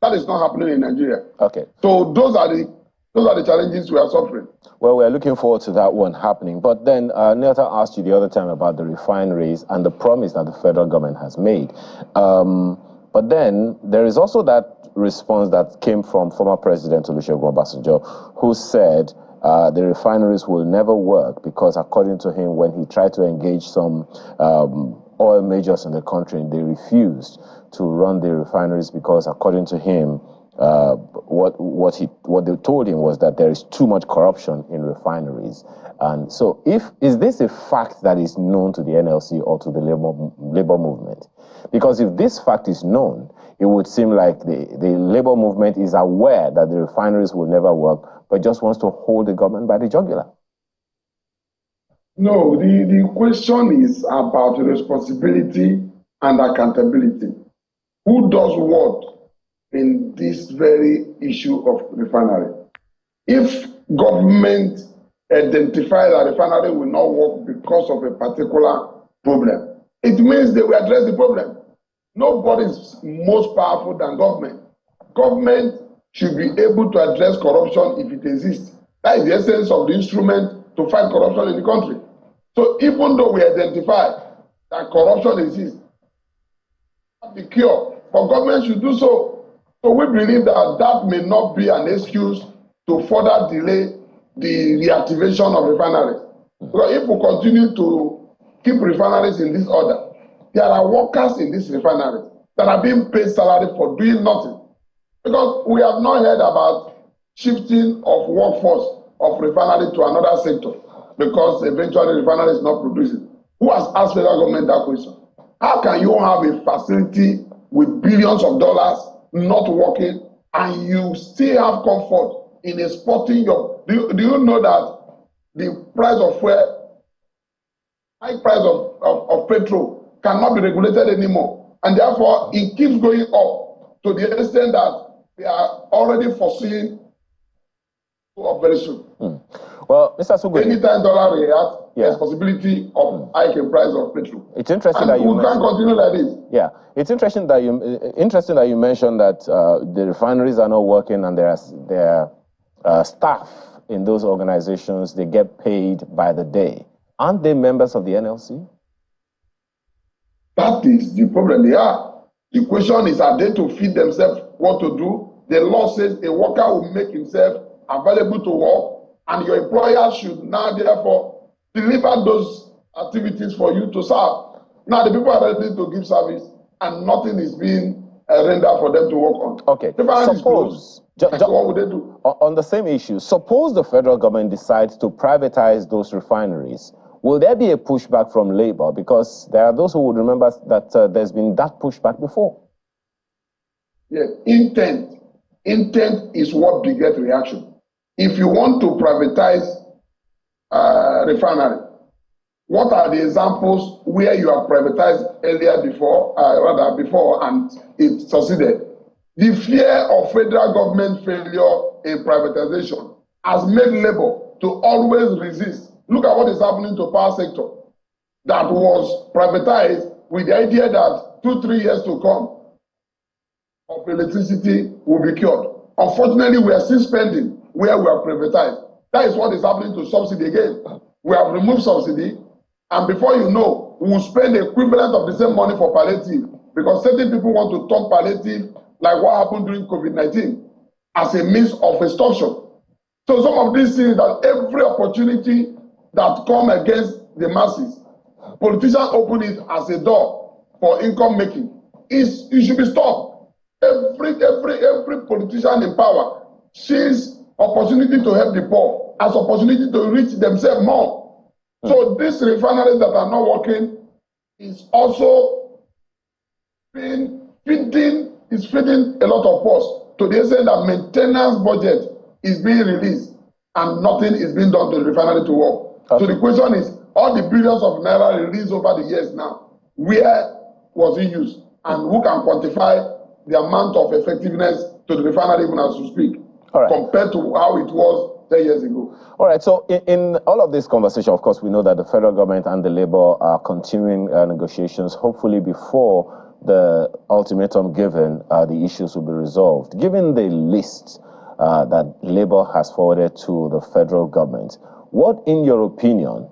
That is not happening in Nigeria. Okay. So those are the challenges we are suffering. Well, we're looking forward to that one happening. But then Nelta asked you the other time about the refineries and the promise that the federal government has made. But then there is also that response that came from former President Olusegun Obasanjo, who said the refineries will never work because, according to him, when he tried to engage some oil majors in the country, they refused to run the refineries because, according to him, what they told him was that there is too much corruption in refineries. And so is this a fact that is known to the NLC or to the labor movement? Because if this fact is known, it would seem like the labor movement is aware that the refineries will never work, but just wants to hold the government by the jugular. No, the question is about responsibility and accountability. Who does what in this very issue of refinery? If government identify that refinery will not work because of a particular problem, it means they will address the problem. Nobody is most powerful than government. Government should be able to address corruption if it exists. That is the essence of the instrument to fight corruption in the country. So even though we identify that corruption exists, the cure for government should do so. So we believe that that may not be an excuse to further delay the reactivation of refineries. Because if we continue to keep refineries in this order, there are workers in this refinery that are being paid salary for doing nothing. Because we have not heard about shifting of workforce of refinery to another sector because eventually refinery is not producing. Who has asked federal government that question? How can you have a facility with billions of dollars not working and you still have comfort in exporting your... Do you know that the price of fuel, high price of petrol cannot be regulated anymore, and therefore it keeps going up to the extent that they are already foreseeing up very soon. Well, Mr. Sugwe, anytime dollar reacts, there's possibility of hiking price of petrol. It's interesting that we can't continue like this. Yeah, it's interesting that you mentioned that the refineries are not working and their staff in those organizations, they get paid by the day. Aren't they members of the NLC? That is the problem. They are. The question is, are they to feed themselves what to do? The law says a worker will make himself available to work, and your employer should now therefore deliver those activities for you to serve. Now the people are ready to give service, and nothing is being rendered for them to work on. Okay. Suppose what would they do? On the same issue, suppose the federal government decides to privatize those refineries. Will there be a pushback from labor? Because there are those who would remember that there's been that pushback before. Yeah, intent. Intent is what begets reaction. If you want to privatize refinery, what are the examples where you have privatized earlier before, and it succeeded? The fear of federal government failure in privatization has made labor to always resist. Look at what is happening to power sector. that was privatized with the idea that 2-3 years to come of electricity will be cured. Unfortunately, we are still spending where we are privatized. That is what is happening to subsidy again. We have removed subsidy, and before you know, we will spend the equivalent of the same money for palliative, because certain people want to turn palliative, like what happened during COVID-19, as a means of extortion. So some of these things, that every opportunity that come against the masses, politicians open it as a door for income making. It should be stopped. Every politician in power sees opportunity to help the poor as opportunity to reach themselves more. So these refineries that are not working is also feeding a lot of costs, to the extent that maintenance budget is being released and nothing is being done to the refinery to work. Okay. So the question is, all the billions of naira released over the years now, where was it used? And who can quantify the amount of effectiveness to the refinery even as we speak, compared to how it was 10 years ago? All right, so in all of this conversation, of course, we know that the federal government and the Labour are continuing negotiations. Hopefully before the ultimatum given, the issues will be resolved. Given the list that Labour has forwarded to the federal government, what, in your opinion,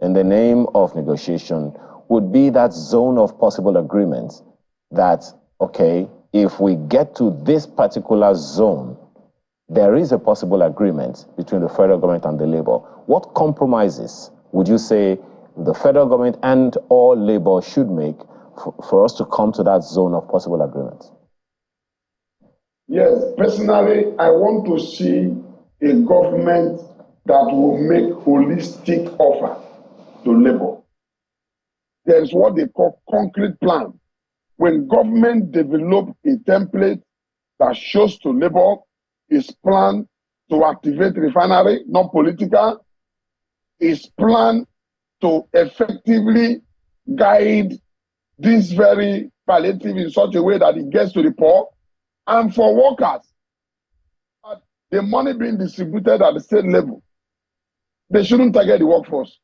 in the name of negotiation, would be that zone of possible agreement that, okay, if we get to this particular zone, there is a possible agreement between the federal government and the Labour? What compromises would you say the federal government and or Labour should make for us to come to that zone of possible agreement? Yes, personally, I want to see a government that will make holistic offer to Labour. There is what they call concrete plan. When government develop a template that shows to Labour its plan to activate refinery, not political, its plan to effectively guide this very palliative in such a way that it gets to the poor, and for workers, the money being distributed at the state level, they shouldn't target the workforce.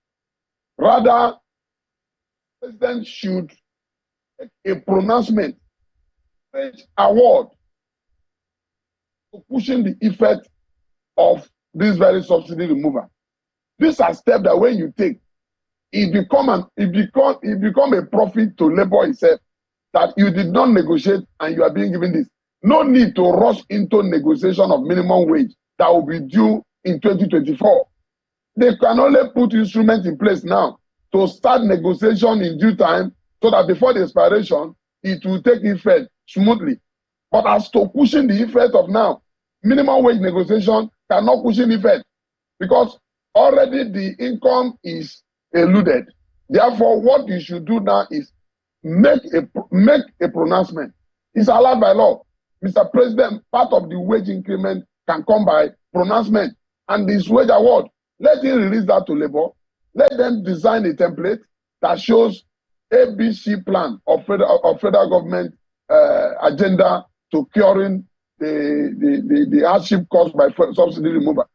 Rather, the president should make a pronouncement, award, to pushing the effect of this very subsidy removal. These are steps that when you take, it become a profit to Labour itself, that you did not negotiate and you are being given this. No need to rush into negotiation of minimum wage that will be due in 2024. They can only put instruments in place now to start negotiation in due time, so that before the expiration, it will take effect smoothly. But as to pushing the effect of now, minimum wage negotiation cannot push in effect, because already the income is eluded. Therefore, what you should do now is make a pronouncement. It's allowed by law. Mr. President, part of the wage increment can come by pronouncement, and this wage award, let him release that to Labour. Let them design a template that shows ABC plan of federal government agenda to curing the hardship caused by subsidy removal.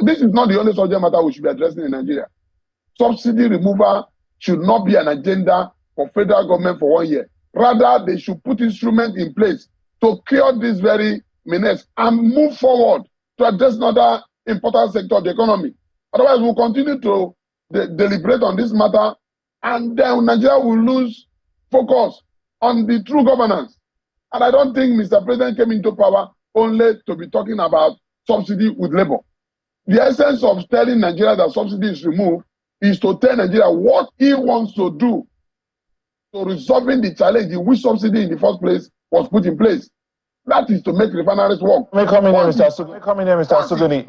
This is not the only subject matter we should be addressing in Nigeria. Subsidy removal should not be an agenda for federal government for 1 year. Rather, they should put instruments in place to cure this very menace and move forward to address another important sector of the economy. Otherwise, we'll continue to deliberate on this matter, and then Nigeria will lose focus on the true governance. And I don't think Mr. President came into power only to be talking about subsidy with Labour. The essence of telling Nigeria that subsidy is removed is to tell Nigeria what he wants to do to resolving the challenge in which subsidy in the first place was put in place. That is to make refineries work. May come in here, Mr. Suguni.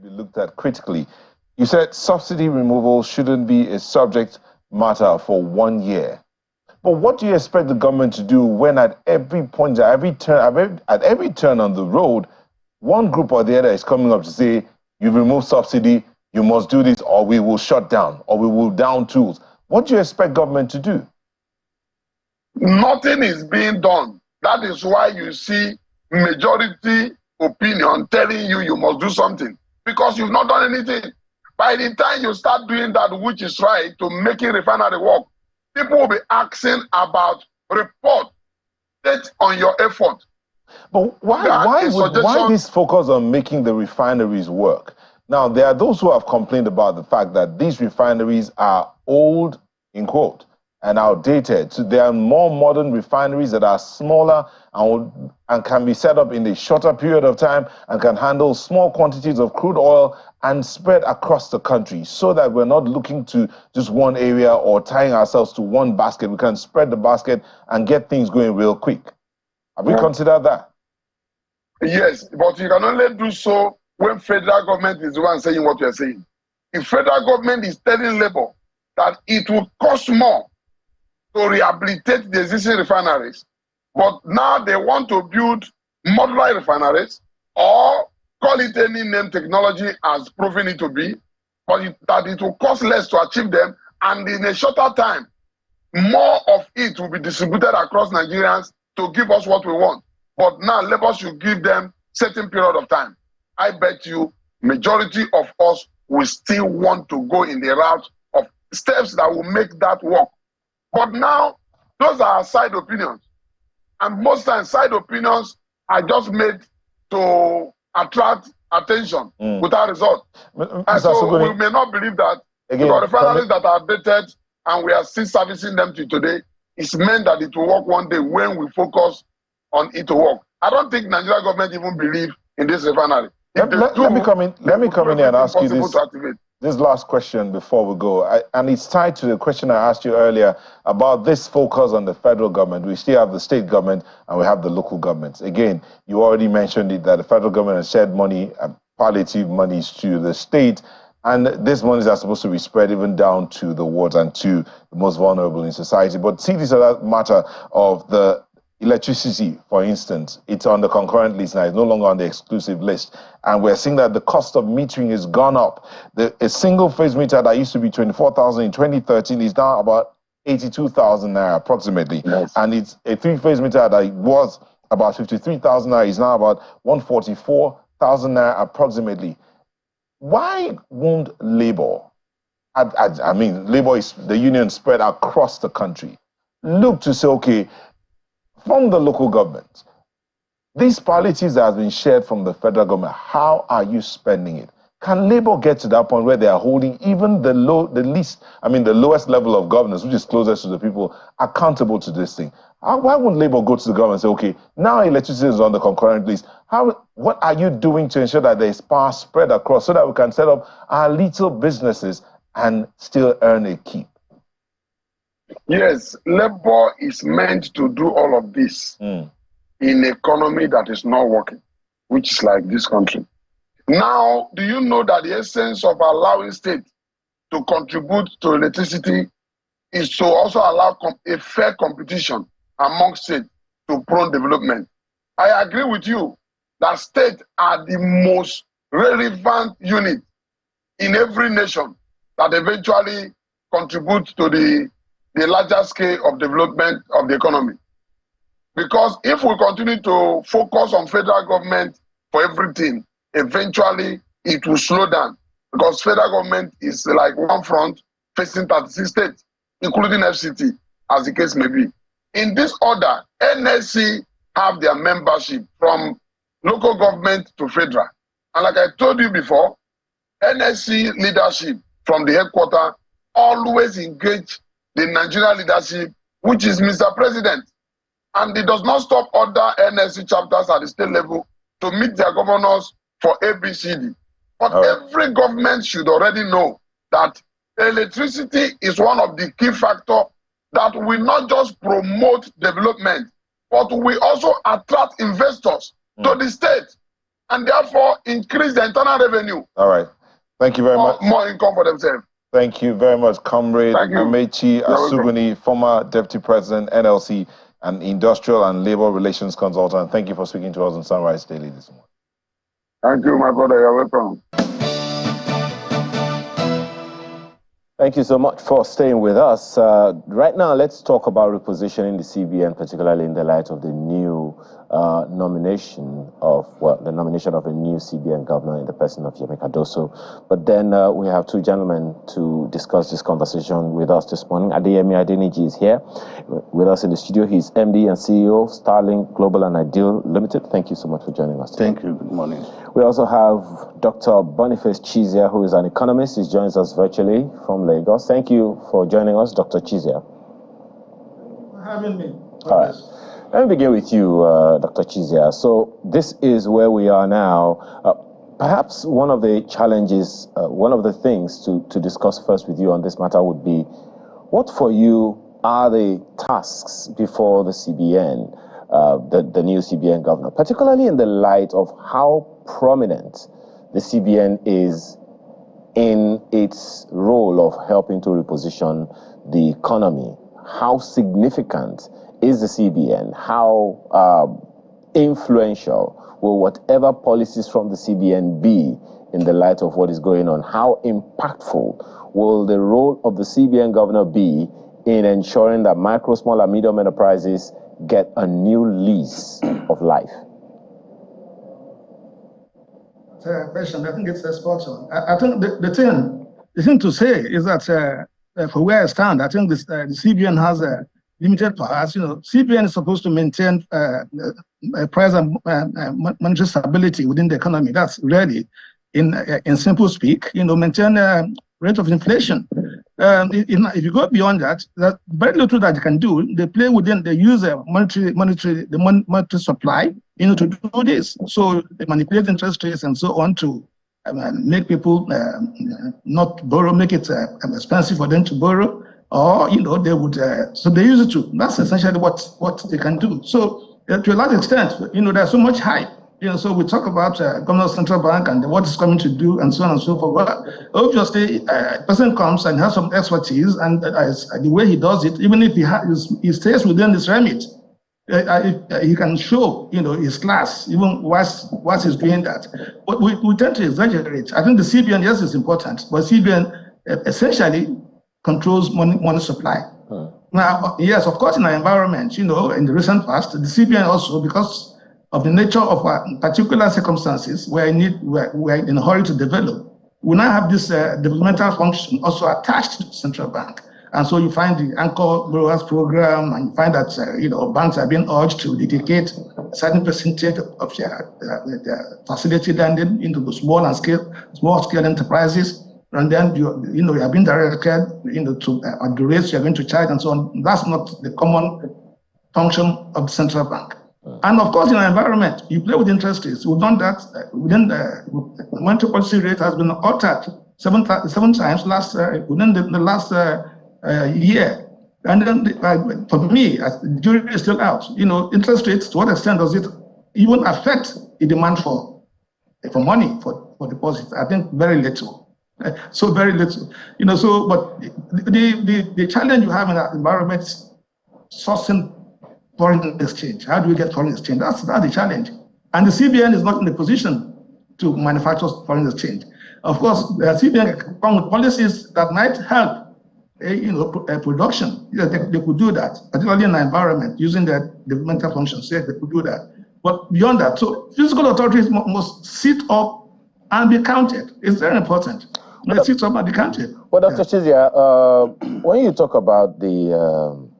Be looked at critically. You said subsidy removal shouldn't be a subject matter for 1 year. But what do you expect the government to do when at every point, at every turn on the road, one group or the other is coming up to say, you've removed subsidy, you must do this, or we will shut down, or we will down tools. What do you expect government to do? Nothing is being done. That is why you see majority opinion telling you you must do something because you've not done anything. By the time you start doing that which is right to making refinery work, people will be asking about report based on your effort. But why this focus on making the refineries work? Now, there are those who have complained about the fact that these refineries are old, in quote, and outdated. So there are more modern refineries that are smaller and can be set up in a shorter period of time and can handle small quantities of crude oil and spread across the country so that we're not looking to just one area or tying ourselves to one basket. We can spread the basket and get things going real quick. Have we considered that? Yes, but you can only do so when federal government is the one saying what you're saying. If federal government is telling Labour that it will cost more to rehabilitate the existing refineries, but now they want to build modular refineries or call it any name technology as proven it to be, but that it will cost less to achieve them, and in a shorter time, more of it will be distributed across Nigerians to give us what we want. But now Labour should give them certain period of time. I bet you majority of us will still want to go in the route of steps that will make that work. But now, those are side opinions. And most times, side opinions are just made to attract attention without result. And so we may not believe that the refineries that are dated and we are still servicing them to today, it's meant that it will work one day when we focus on it to work. I don't think Nigeria government even believe in this refinery. Let me come in here and ask you this last question before we go. And it's tied to the question I asked you earlier about this focus on the federal government. We still have the state government and we have the local governments. Again, you already mentioned it that the federal government has shared money, palliative monies to the state. And these monies are supposed to be spread even down to the wards and to the most vulnerable in society. But see this other matter of the electricity, for instance, it's on the concurrent list now. It's no longer on the exclusive list. And we're seeing that the cost of metering has gone up. A single-phase meter that used to be 24,000 in 2013 is now about 82,000 naira approximately. Yes. And it's a three-phase meter that was about 53,000 naira is now about 144,000 naira approximately. Why won't Labour, I mean, Labour is the union spread across the country, look to say, okay, from the local government, these palliatives that have been shared from the federal government, how are you spending it? Can Labour get to that point where they are holding even the lowest level of governance, which is closest to the people, accountable to this thing? Why wouldn't Labour go to the government and say, okay, now electricity is on the concurrent list. What are you doing to ensure that there is power spread across so that we can set up our little businesses and still earn a keep? Yes, Labour is meant to do all of this in an economy that is not working, which is like this country. Now, do you know that the essence of allowing state to contribute to electricity is to also allow a fair competition among states to prone development? I agree with you that states are the most relevant unit in every nation that eventually contribute to the larger scale of development of the economy. Because if we continue to focus on federal government for everything, eventually it will slow down. Because federal government is like one front facing 36 states, including FCT, as the case may be. In this order, NLC have their membership from local government to federal. And like I told you before, NLC leadership from the headquarters always engage the Nigerian leadership, which is Mr. President. And it does not stop other NLC chapters at the state level to meet their governors for ABCD. But every government should already know that electricity is one of the key factors that will not just promote development, but will also attract investors to the state and therefore increase the internal revenue. All right. Thank you very much. More income for themselves. Thank you very much, Comrade Amechi Asuguni, former Deputy President, NLC, and Industrial and Labor Relations Consultant. Thank you for speaking to us on Sunrise Daily this morning. Thank you, my brother. You're welcome. Thank you so much for staying with us. Right now, let's talk about repositioning the CBN, particularly in the light of the new nomination of a new CBN governor in the person of Yemi Cardoso. But then we have two gentlemen to discuss this conversation with us this morning. Adeyemi Adeniji is here with us in the studio. He's MD and CEO of Starling Global and Ideal Limited. Thank you so much for joining us today. Thank you. Good morning. We also have Dr. Boniface Chizia, who is an economist. He joins us virtually from Lagos. Thank you for joining us, Dr. Chizia. For having me. All right. Let me begin with you, Dr. Chizia. So this is where we are now. Perhaps one of the challenges, one of the things to discuss first with you on this matter would be, what for you are the tasks before the CBN, the new CBN governor, particularly in the light of how prominent the CBN is in its role of helping to reposition the economy? How significant is the CBN? How influential will whatever policies from the CBN be in the light of what is going on? How impactful will the role of the CBN governor be in ensuring that micro, small, and medium enterprises get a new lease of life? Question. I think it's a spot on. I think the thing to say is that for where I stand, I think the CBN has a limited powers. CBN is supposed to maintain price and monetary stability within the economy. That's really, in simple speak, maintain rate of inflation. If you go beyond that, there's very little that you can do. They play within the user monetary supply, to do this. So they manipulate interest rates and so on to make people not borrow, make it expensive for them to borrow, or they would. So they use it to. That's essentially what they can do. So to a large extent, there's so much hype. So we talk about governor of central bank and what it's coming to do and so on and so forth. Well, obviously, a person comes and has some expertise, and the way he does it, even if he stays within this remit, he can show, his class, even whilst he's doing that. But we tend to exaggerate. I think the CBN, yes, is important, but CBN essentially controls money supply. Now, yes, of course, in our environment, in the recent past, the CBN also, because of the nature of particular circumstances we're in a hurry to develop, we now have this developmental function also attached to the central bank. And so you find the anchor borrowers program, and you find that banks are being urged to dedicate a certain percentage of their facility lending into the small scale enterprises, and then you are being directed to at the rates you're going to charge and so on. That's not the common function of the central bank. And of course, in our environment, you play with interest rates. We've done that within the monetary policy rate has been altered seven times within the last year. And then for me, the jury is still out. Interest rates, to what extent does it even affect the demand for money, for deposits? I think very little. So very little. But the challenge you have in that environment is sourcing foreign exchange. How do we get foreign exchange? That's the challenge. And the CBN is not in the position to manufacture foreign exchange. Of course, the CBN can come with policies that might help production. They could do that, particularly in the environment, using their developmental functions. They could do that. But beyond that, so physical authorities must sit up and be counted. It's very important. They sit up and be counted. Well, Dr. Chizia, when you talk about the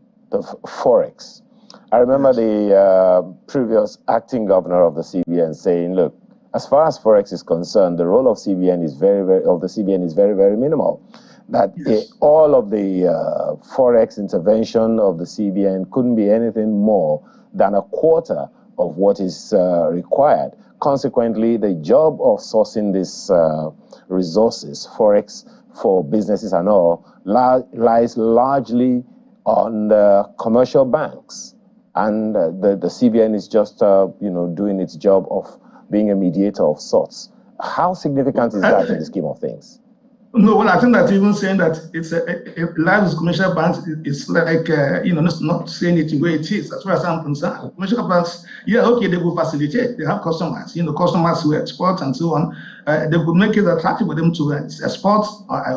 Forex, I remember the previous acting governor of the CBN saying, look, as far as Forex is concerned, the role of CBN is very, very minimal. That all of the Forex intervention of the CBN couldn't be anything more than a quarter of what is required. Consequently, the job of sourcing these resources, Forex for businesses and all, lies largely on the commercial banks. And the CBN is just, doing its job of being a mediator of sorts. How significant is that in the scheme of things? No, well, I think that even saying that it's a live commercial banks is like, not saying it the way it is, as far as I'm concerned. Commercial banks, they will facilitate. They have customers, customers who export and so on. They would make it attractive for them to export,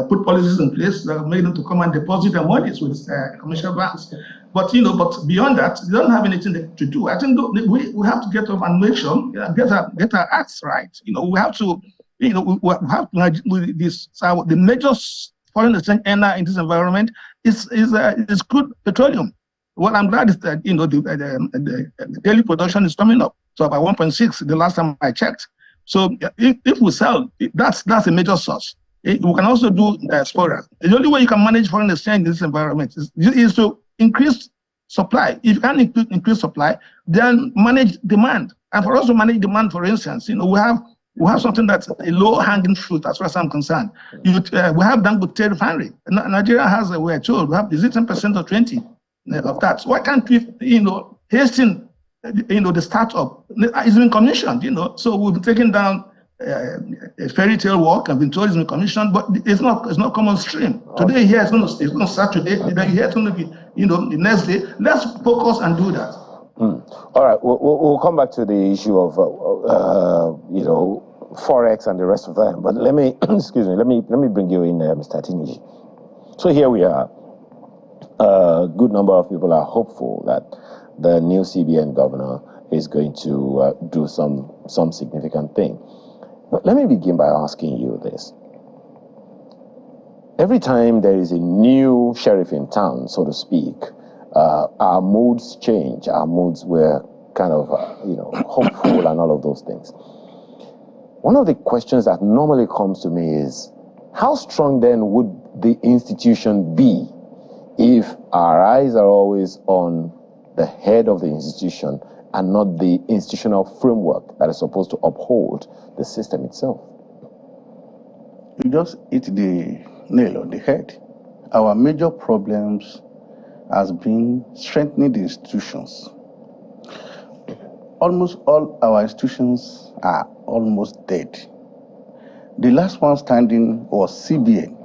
put policies in place that make them to come and deposit their monies with commercial banks. But but beyond that, they don't have anything to do. I think we have to get up and make sure get our acts right. We have to we have to this. So the major foreign exchange earner in this environment is crude petroleum. What I'm glad is that the daily production is coming up. So about 1.6 the last time I checked. So if we sell, that's a major source. We can also do diaspora. The only way you can manage foreign exchange in this environment is to increase supply. If you can't increase supply, then manage demand. And for us to manage demand, for instance, we have something that's a low-hanging fruit as far as I'm concerned. We have Dangote refinery. Nigeria has, we're told, we have, is it 10% or 20% of that? So why can't we, hasten, the startup? It's been commissioned, so we've been taking down a fairy tale work. I've been told it's been commissioned, but it's not common stream. Today here it's going to start today. Then here it's going to be, the next day. Let's focus and do that. All right, we'll come back to the issue of forex and the rest of that. But let me excuse me. Let me bring you in, Mr. Tiniji. So here we are. A good number of people are hopeful that the new CBN governor is going to do some significant thing. But let me begin by asking you this. Every time there is a new sheriff in town, so to speak, our moods change. Our moods were kind of, hopeful and all of those things. One of the questions that normally comes to me is, how strong then would the institution be if our eyes are always on the head of the institution and not the institutional framework that is supposed to uphold the system itself? You just hit the nail on the head. Our major problems has been strengthening the institutions. Almost all our institutions are almost dead. The last one standing was CBN,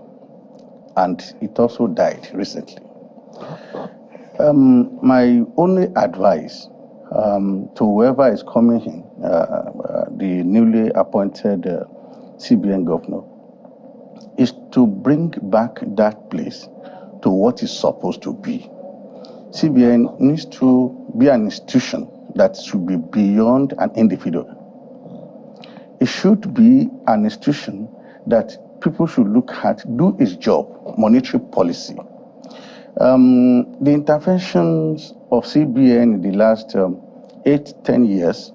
and it also died recently. My only advice to whoever is coming in, the newly appointed CBN governor, is to bring back that place to what it's supposed to be. CBN needs to be an institution that should be beyond an individual. It should be an institution that people should look at, do its job, monetary policy. The interventions of CBN in the last 8-10 years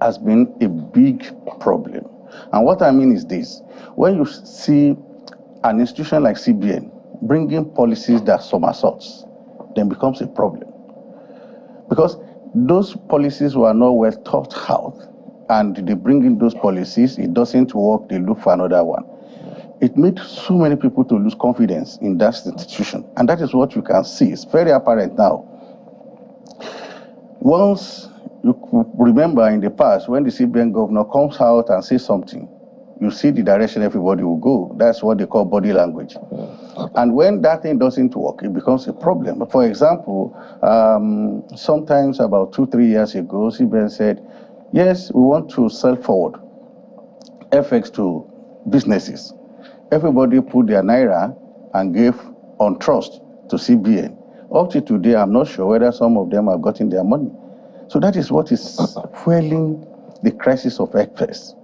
has been a big problem. And what I mean is this: when you see an institution like CBN bringing policies that somersaults, then becomes a problem. Because those policies were not well thought out, and they bring in those policies, it doesn't work, they look for another one. It made so many people to lose confidence in that institution, and that is what you can see. It's very apparent now. Once you remember in the past, when the CBN governor comes out and says something, you see the direction everybody will go. That's what they call body language. And when that thing doesn't work, it becomes a problem. For example, sometimes about 2-3 years ago, CBN said, yes, we want to sell forward FX to businesses. Everybody put their naira and gave on trust to CBN. Up to today, I'm not sure whether some of them have gotten their money. So that is what is fueling the crisis of FX.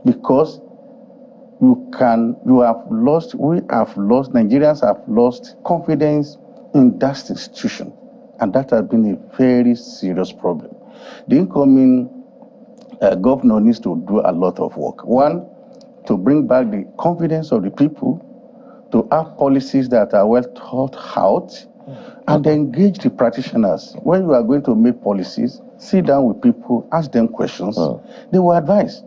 Because Nigerians have lost confidence in that institution. And that has been a very serious problem. The incoming governor needs to do a lot of work. One, to bring back the confidence of the people, to have policies that are well thought out, and engage the practitioners. When you are going to make policies, sit down with people, ask them questions, they will advise.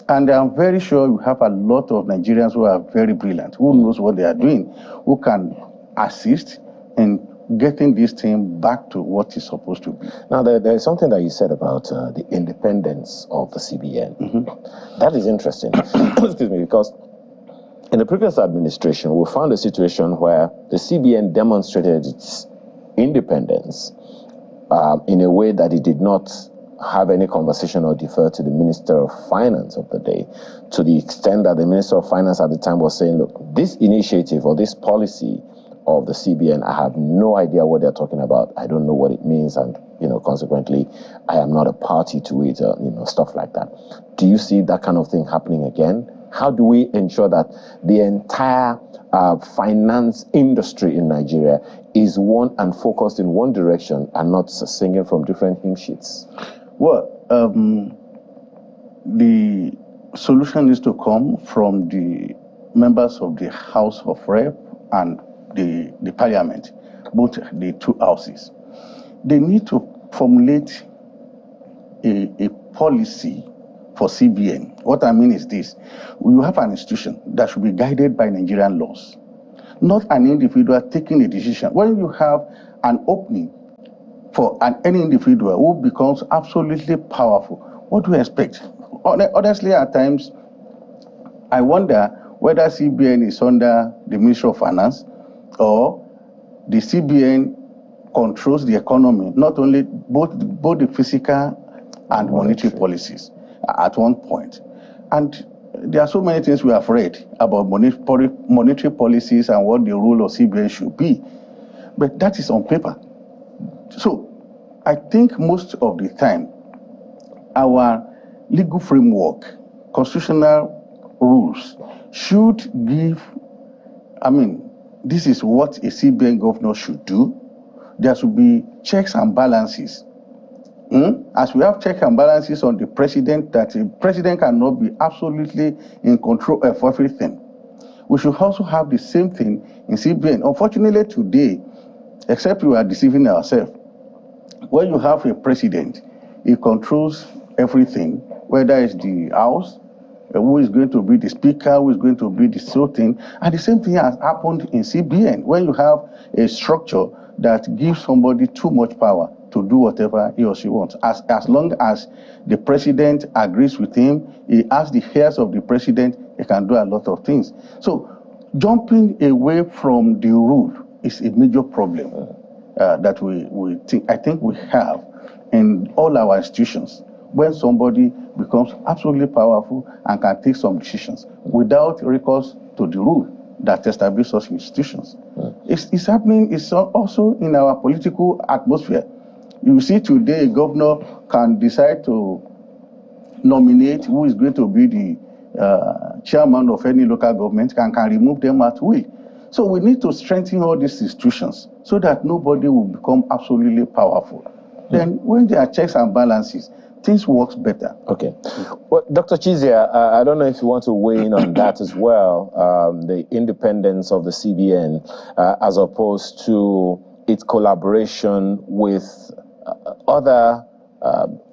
And I'm very sure you have a lot of Nigerians who are very brilliant, who knows what they are doing, who can assist in getting this thing back to what it's supposed to be. Now, there's something that you said about the independence of the CBN. Mm-hmm. That is interesting, excuse me, because in the previous administration, we found a situation where the CBN demonstrated its independence in a way that it did not have any conversation or defer to the Minister of Finance of the day, to the extent that the Minister of Finance at the time was saying, look, this initiative or this policy of the CBN. I have no idea what they're talking about. I don't know what it means, and consequently, I am not a party to it. Stuff like that. Do you see that kind of thing happening again? How do we ensure that the entire finance industry in Nigeria is one and focused in one direction and not singing from different hymn sheets? Well, the solution is to come from the members of the House of Rep and the Parliament, both the two houses. They need to formulate a policy for CBN. What I mean is this: you have an institution that should be guided by Nigerian laws, not an individual taking a decision. When you have an opening for any individual who becomes absolutely powerful, what do you expect? Honestly, at times, I wonder whether CBN is under the Ministry of Finance or the CBN controls the economy, not only both the physical and monetary policies at one point. And there are so many things we have read about monetary policies and what the role of CBN should be, but that is on paper. So I think most of the time, our legal framework, constitutional rules should give, this is what a CBN governor should do. There should be checks and balances. As we have checks and balances on the president, that the president cannot be absolutely in control of everything. We should also have the same thing in CBN. Unfortunately today, except we are deceiving ourselves, when you have a president, he controls everything, whether it's the House, who is going to be the speaker, who is going to be the so thing. And the same thing has happened in CBN, when you have a structure that gives somebody too much power to do whatever he or she wants. As long as the president agrees with him, he asks the heirs of the president, he can do a lot of things. So jumping away from the rule is a major problem that I think we have in all our institutions, when somebody becomes absolutely powerful and can take some decisions without recourse to the rule that establishes such institutions. It's happening. It's also in our political atmosphere. You see today, a governor can decide to nominate who is going to be the chairman of any local government and can remove them at will. So we need to strengthen all these institutions so that nobody will become absolutely powerful. Then when there are checks and balances, things work better. Okay. Well, Dr. Chizia, I don't know if you want to weigh in on that as well, the independence of the CBN as opposed to its collaboration with other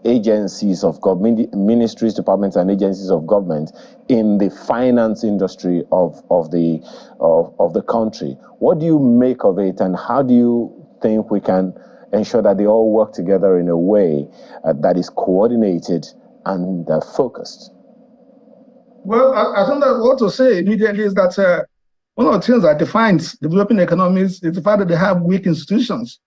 agencies of government, ministries, departments, and agencies of government in the finance industry of the country. What do you make of it, and how do you think we can ensure that they all work together in a way that is coordinated and focused? Well, I think that what to say immediately is that one of the things that defines developing economies is the fact that they have weak institutions.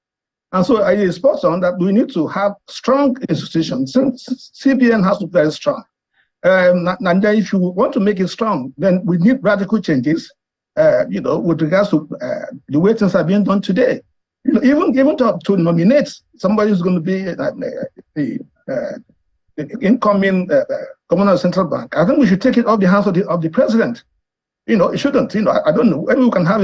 And so it's spot on that we need to have strong institutions. Since CBN has to be very strong. And then if you want to make it strong, then we need radical changes, with regards to the way things are being done today. Even to nominate somebody who's going to be the incoming governor of the central bank, I think we should take it off the hands of the president. It shouldn't. I don't know. Maybe we can have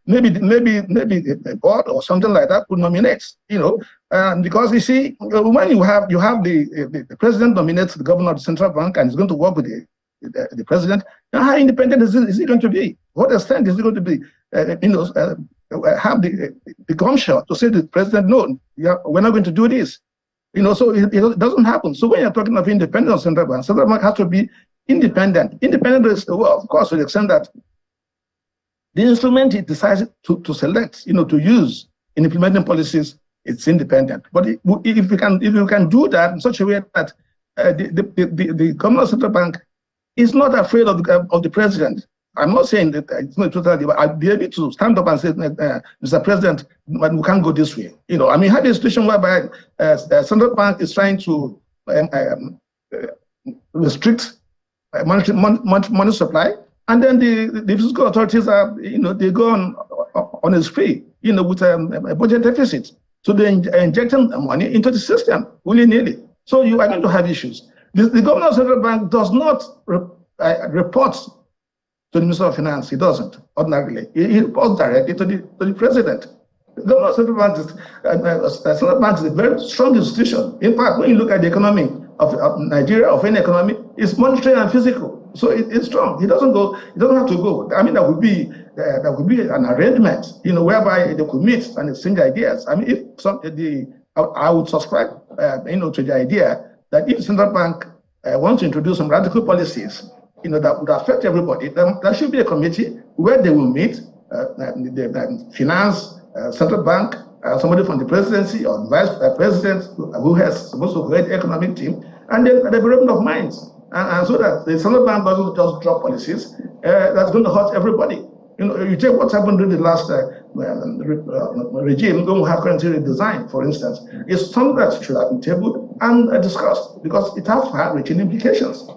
maybe a board or something like that who nominates. Because you see, when you have the president nominates the governor of the central bank and is going to work with the president, how independent is he going to be? What extent is he going to be? Have the gumption to say to the president, no, we're not going to do this. So it doesn't happen. So when you're talking of independence of central bank has to be independent. Independent is, well, of course, to the extent that the instrument it decides to select, to use in implementing policies, it's independent. But if you can do that in such a way that the governor of central bank is not afraid of the president. I'm not saying that it's not totally, but I'll be able to stand up and say, Mr. President, we can't go this way. Had a situation whereby the central bank is trying to restrict money supply, and then the fiscal authorities are, they go on a spree, with a budget deficit. So they're injecting money into the system willy-nilly. So you are going to have issues. The governor of the central bank does not report to the Minister of Finance. He doesn't ordinarily. He reports directly to the president. The governor of the central bank is a very strong institution. In fact, when you look at the economy of Nigeria, of any economy, it's monetary and physical. So it's strong. He doesn't have to go. I mean, there would be an arrangement, whereby they could meet and exchange ideas. I mean, I would subscribe, to the idea that if the central bank wants to introduce some radical policies, that would affect everybody, then there should be a committee where they will meet, the finance, central bank, somebody from the presidency or the vice president who has supposed to head the economic team, and then a development of minds. And so that the central bank doesn't just drop policies that's going to hurt everybody. You take what's happened during the last regime, when we have currency redesign, for instance, is something that should have been tabled and discussed, because it has far-reaching implications.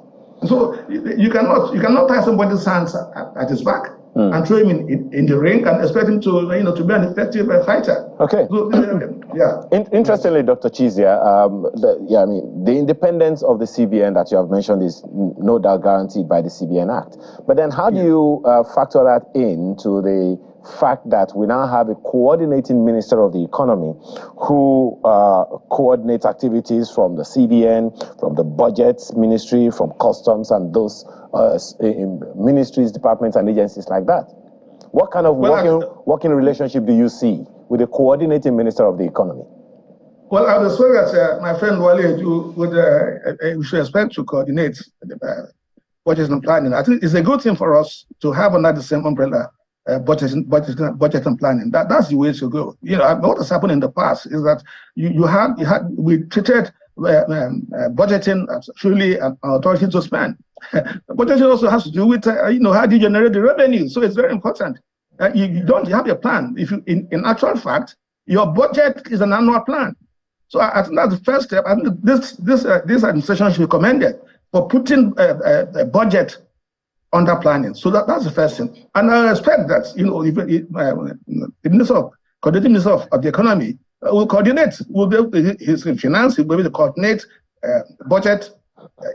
So you cannot tie somebody's hands at his back and throw him in the ring and expect him to be an effective fighter. Okay. So, yeah. Interestingly, Dr. Chizia, the independence of the CBN that you have mentioned is no doubt guaranteed by the CBN Act. But then how do you factor that into the fact that we now have a coordinating minister of the economy who coordinates activities from the CBN, from the budget ministry, from customs, and those ministries, departments, and agencies like that? What kind of working relationship do you see with the coordinating minister of the economy? Well, I would expect that my friend Wale we should expect to coordinate budget and planning. I think it's a good thing for us to have under the same umbrella budget and planning. That's the way to go. What has happened in the past is that we treated budgeting as truly an authority to spend. Budgeting also has to do with how do you generate the revenue. So it's very important. You have a plan. If you, in actual fact, your budget is an annual plan. So I think that's the first step. I think this administration should be commended for putting a budget under planning. So that's the first thing. And I expect that the coordinating minister of the economy will coordinate. Will be able to, his finance, will be able to coordinate budget,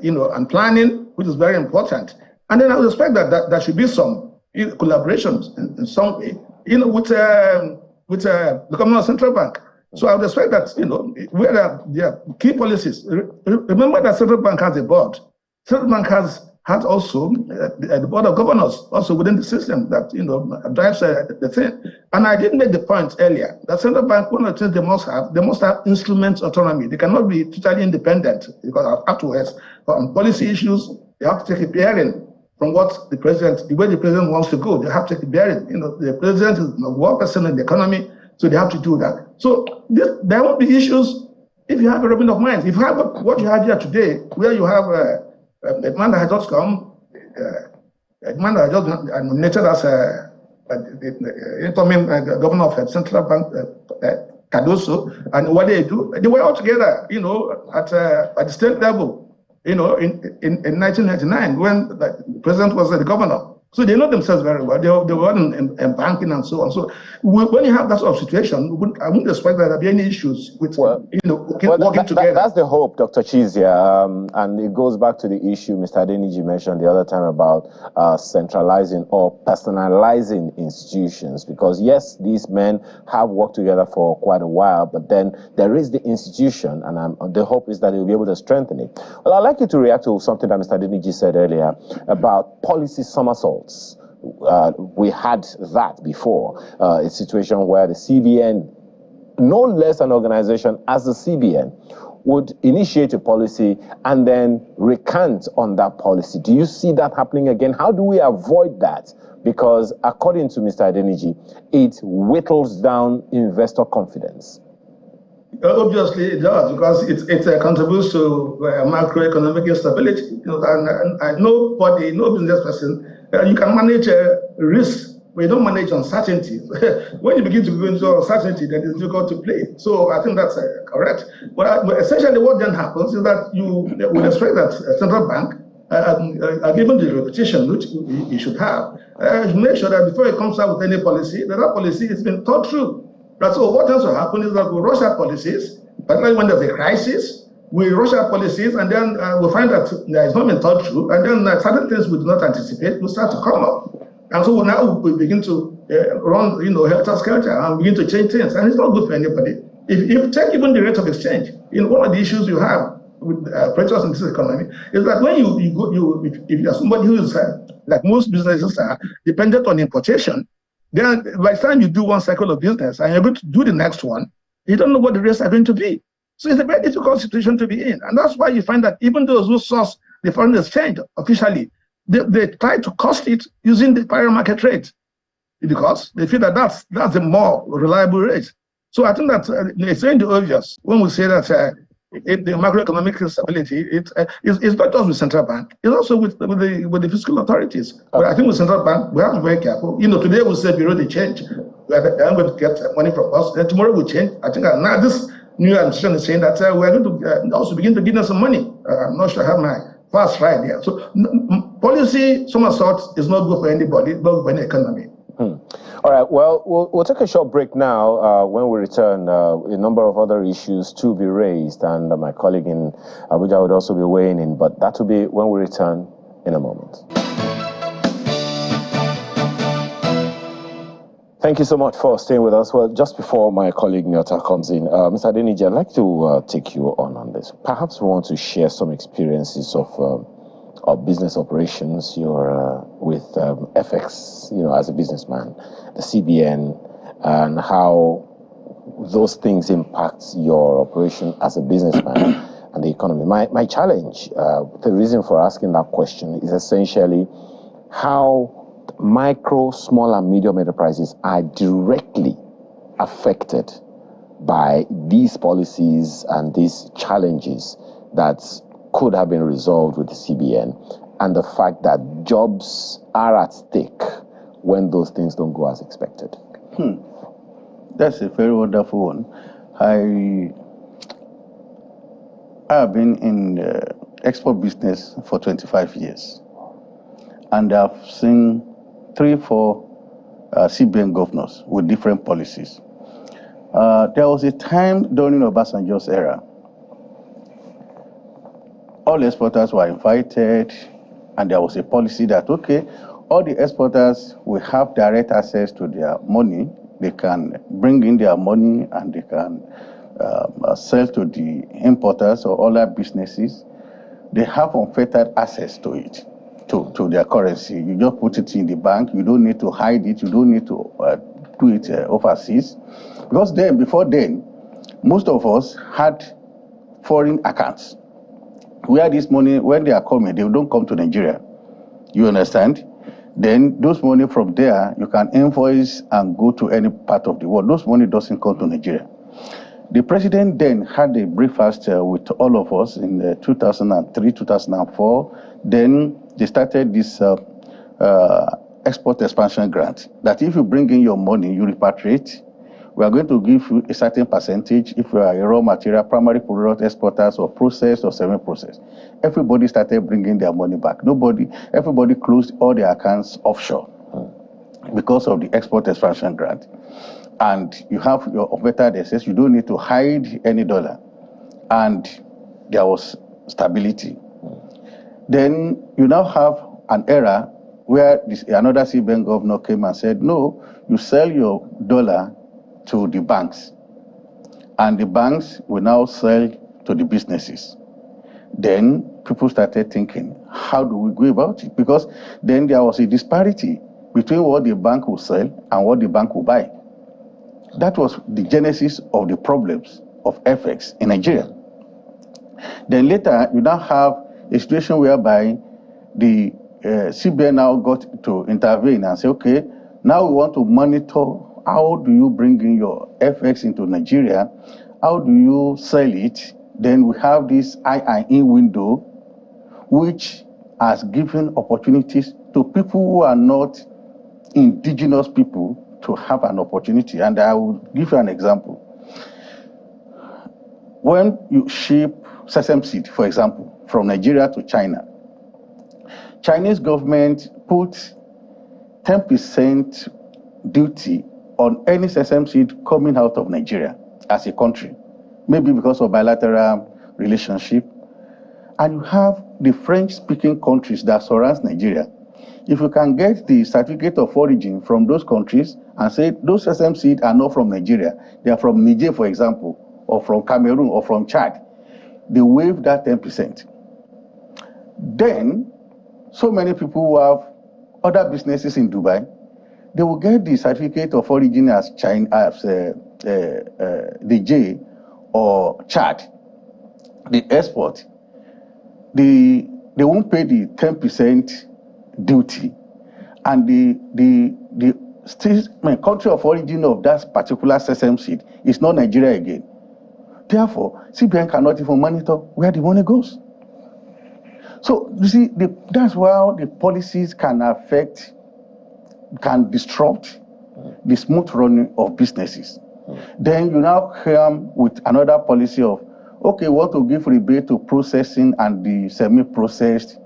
and planning, which is very important. And then I would expect that there should be some collaborations in some way, with the Commonwealth Central Bank. So I would expect that, where there are key policies. Remember that Central Bank has a board. Central Bank has also the board of governors also within the system that drives the thing. And I did make the point earlier that Central Bank, one of the things they must have instruments autonomy. They cannot be totally independent, because afterwards on policy issues they have to take a bearing from what the way the president wants to go. They have to take a bearing. The president is one person in the economy, so they have to do that. So there won't be issues if you have a opening of minds. If you have what you have here today, where you have a man that has just come, a man that has just nominated as incoming governor of Central Bank, Cardoso, and what they do, they were all together, at the state level, in 1999 when the president was the governor. So they know themselves very well. They were in banking and so on. So when you have that sort of situation, I wouldn't expect that there be any issues with working together. That's the hope, Dr. Chizia, and it goes back to the issue Mr. Adeniji mentioned the other time about centralizing or personalizing institutions. Because yes, these men have worked together for quite a while, but then there is the institution, and the hope is that they'll be able to strengthen it. Well, I'd like you to react to something that Mr. Adeniji said earlier about policy somersaults. We had that before, a situation where the CBN, no less an organization as the CBN, would initiate a policy and then recant on that policy. Do you see that happening again? How do we avoid that? Because according to Mr. Adeniji, it whittles down investor confidence. Obviously, it does, because it contributes to macroeconomic instability. And nobody, no business person, you can manage risk, but you don't manage uncertainty. When you begin to go into uncertainty, then it's difficult to play. So I think that's correct. But essentially, what then happens is that you would expect that a central bank given the reputation which he should have, make sure that before he comes out with any policy, that policy has been thought through. Right? So what else will happen is that we rush out policies, particularly when there's a crisis, we rush out policies, and then we find that it's not been thought through, and then certain things we do not anticipate will start to come up. And so now we begin to run, helter-skelter and begin to change things, and it's not good for anybody. If you take even the rate of exchange, one of the issues you have with operators in this economy is that when if you're somebody who is, like most businesses are, dependent on importation, then by the time you do one cycle of business and you're going to do the next one, you don't know what the rates are going to be. So it's a very difficult situation to be in. And that's why you find that even those who source the foreign exchange officially, they try to cost it using the parallel market rate because they feel that that's the more reliable rate. So I think that it's saying the obvious when we say that the macroeconomic stability it's not just with central bank, it's also with the fiscal authorities. Okay. But I think with central bank we have to be very careful. Today we say below the change, they're going to get money from us. Then tomorrow we change. I think now this new administration is saying that we're going to also begin to give them some money. I'm not sure I have my fast right here. So policy, somersault is not good for anybody, not good for any economy. All right, well, we'll take a short break now. When we return, a number of other issues to be raised, and my colleague in Abuja would also be weighing in, but that will be when we return in a moment. Thank you so much for staying with us. Well, just before my colleague Nyota comes in, Mr. Adeniji, I'd like to take you on this. Perhaps we want to share some experiences of business operations. You're with FX, as a businessman, the CBN, and how those things impact your operation as a businessman and the economy. My challenge, the reason for asking that question is essentially how micro, small, and medium enterprises are directly affected by these policies and these challenges that could have been resolved with the CBN, and the fact that jobs are at stake when those things don't go as expected. That's a very wonderful one. I have been in the export business for 25 years, and I've seen 3-4 CBN governors with different policies. There was a time during Obasanjo's era, all exporters were invited, and there was a policy that, okay, all the exporters will have direct access to their money. They can bring in their money and they can sell to the importers or other businesses. They have unfettered access to it, to their currency. You just put it in the bank. You don't need to hide it. You don't need to do it overseas. Because before then, most of us had foreign accounts, where this money, when they are coming, they don't come to Nigeria. You understand? Then those money from there, you can invoice and go to any part of the world. Those money doesn't come to Nigeria. The president then had a breakfast with all of us in 2003, 2004. Then they started this export expansion grant, that if you bring in your money, you repatriate. We are going to give you a certain percentage if you are a raw material, primary product exporters, or processed or semi-processed. Everybody started bringing their money back. Everybody closed all their accounts offshore because of the export expansion grant. And you have your unfettered access. You don't need to hide any dollar. And there was stability. Then you now have an era where another CBN governor came and said, no, you sell your dollar to the banks, and the banks will now sell to the businesses. Then people started thinking, how do we go about it? Because then there was a disparity between what the bank will sell and what the bank will buy. That was the genesis of the problems of FX in Nigeria. Then later, you now have a situation whereby the CBN now got to intervene and say, okay, now we want to monitor how do you bring in your FX into Nigeria? How do you sell it? Then we have this IIN window, which has given opportunities to people who are not indigenous people to have an opportunity. And I will give you an example. When you ship sesame seed, for example, from Nigeria to China, Chinese government put 10% duty on any sesame seed coming out of Nigeria as a country, maybe because of bilateral relationship. And you have the French-speaking countries that surround Nigeria. If you can get the certificate of origin from those countries and say those sesame seeds are not from Nigeria, they are from Niger, for example, or from Cameroon, or from Chad, they waive that 10%. Then, so many people who have other businesses in Dubai, they will get the certificate of origin as China, as Niger or Chad. The export, they won't pay the 10% duty, and the country of origin of that particular sesame seed is not Nigeria again. Therefore, CBN cannot even monitor where the money goes. So you see, that's why the policies can disrupt the smooth running of businesses. Then you now come with another policy of, okay, we want to give rebate to processing and the semi-processed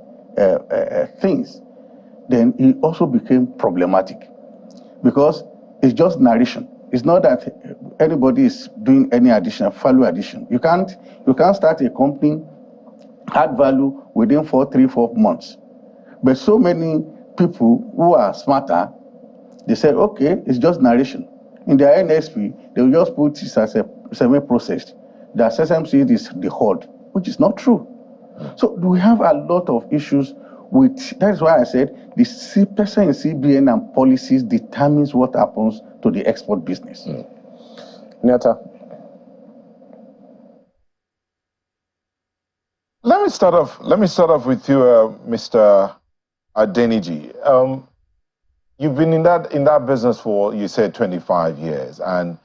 things. Then it also became problematic because it's just narration. It's not that anybody is doing any addition, value addition. You can't start a company, add value within 3-4 months. But so many people who are smarter, they say, okay, it's just narration. In their NSP, they will just put this as a semi-processed. The sesame seed is the whole, which is not true. So we have a lot of issues with, that's why I said the person in CBN and policies determines what happens to the export business. Nyata. Let me start off with you, Mr. Adeniji. You've been in that business for, you said, 25 years, and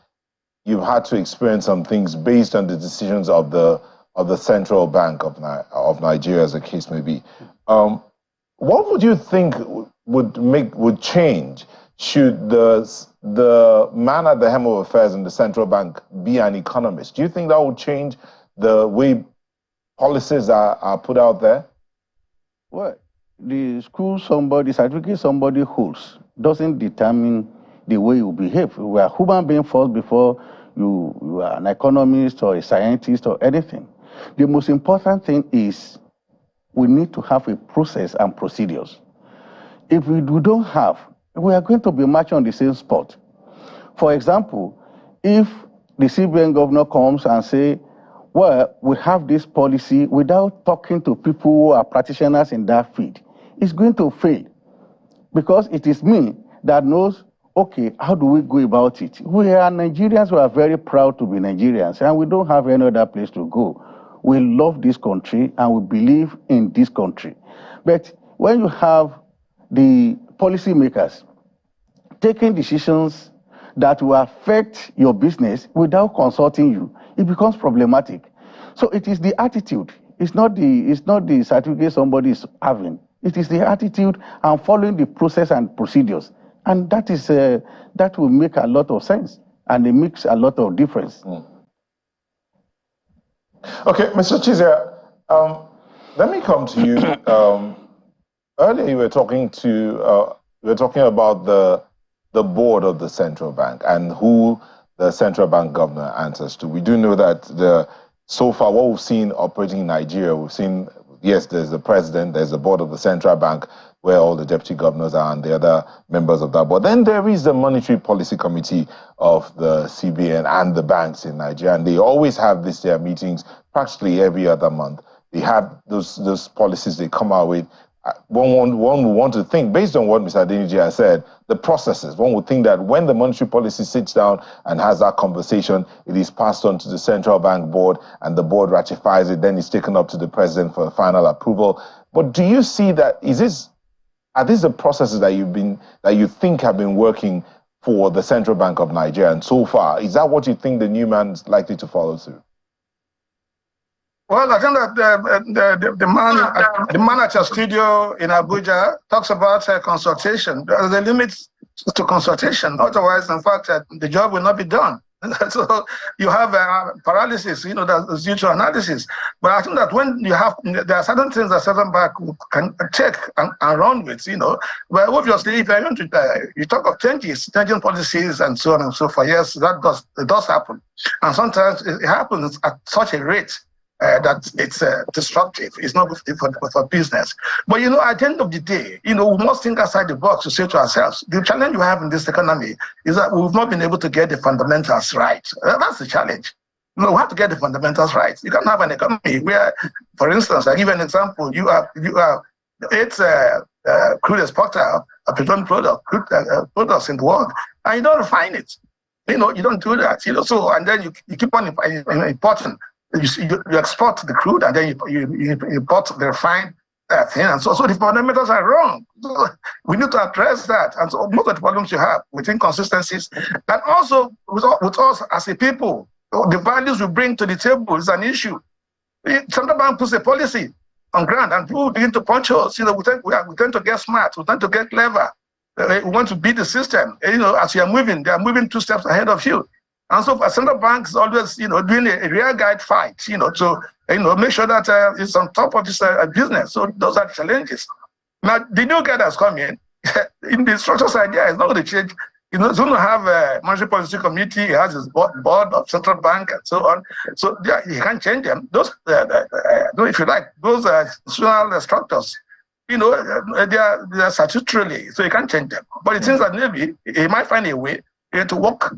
you've had to experience some things based on the decisions of the Central Bank of Nigeria, as the case may be. What would you think would change should the man at the helm of affairs in the Central Bank be an economist? Do you think that would change the way policies are put out there? Well, the certificate somebody holds doesn't determine the way you behave. We are human beings first before you are an economist or a scientist or anything. The most important thing is we need to have a process and procedures. If we don't have, we are going to be marching on the same spot. For example, if the CBN governor comes and say, well, we have this policy without talking to people who are practitioners in that field, it's going to fail because it is me that knows, okay, how do we go about it? We are Nigerians who are very proud to be Nigerians, and we don't have any other place to go. We love this country and we believe in this country. But when you have the policymakers taking decisions that will affect your business without consulting you, it becomes problematic. So it is the attitude. It's not the certificate somebody is having. It is the attitude and following the process and procedures. And that will make a lot of sense, and it makes a lot of difference. Okay, Mr. Chizia, let me come to you. Earlier, you were talking about the board of the central bank and who the central bank governor answers to. We do know that so far what we've seen operating in Nigeria, we've seen, yes, there's the president, there's the board of the central bank where all the deputy governors are and the other members of that board. Then there is the monetary policy committee of the CBN and the banks in Nigeria, and they always have their meetings practically every other month. They have those policies they come out with. One would want to think, based on what Mr. Adeniji has said, the processes, one would think that when the monetary policy sits down and has that conversation, it is passed on to the central bank board and the board ratifies it, then it's taken up to the president for final approval. But do you see that, are these the processes that you think have been working for the Central Bank of Nigeria? And so far, is that what you think the new man is likely to follow through? Well, I think that the man at your studio in Abuja talks about consultation. There are limits to consultation. Otherwise, in fact, the job will not be done. So you have paralysis, that's due to analysis. But I think that when you have, there are certain things that certain bank can check and run with, But obviously, if I want to, you talk of changing policies and so on and so forth, yes, it does happen. And sometimes it happens at such a rate that it's disruptive. It's not good for business. But, at the end of the day, we must think outside the box to say to ourselves, the challenge we have in this economy is that we've not been able to get the fundamentals right. That's the challenge. We have to get the fundamentals right. You can't have an economy where, for instance, I give an example, you have it's crude exporter, a petroleum product, crude products in the world, and you don't refine it. You don't do that. So, and then you keep on importing. You export the crude and then you import the refined thing, and so the fundamentals are wrong. So we need to address that. And so most of the problems you have with inconsistencies, and also with us as a people, the values we bring to the table is an issue. Central bank puts a policy on ground, and people begin to punch us. We tend to get smart. We tend to get clever. We want to beat the system. As you are moving, they are moving 2 steps ahead of you. And so central banks always, doing a rear guide fight, to, make sure that it's on top of this business. So those are challenges. Now, the new guy that's coming in the structures idea is not going to change. It's going to have a monetary policy committee. He has his board of central bank and so on. So yeah, he can't change them. Those, if you like, those institutional structures, they are statutorily, so you can't change them. But it seems that maybe he might find a way to work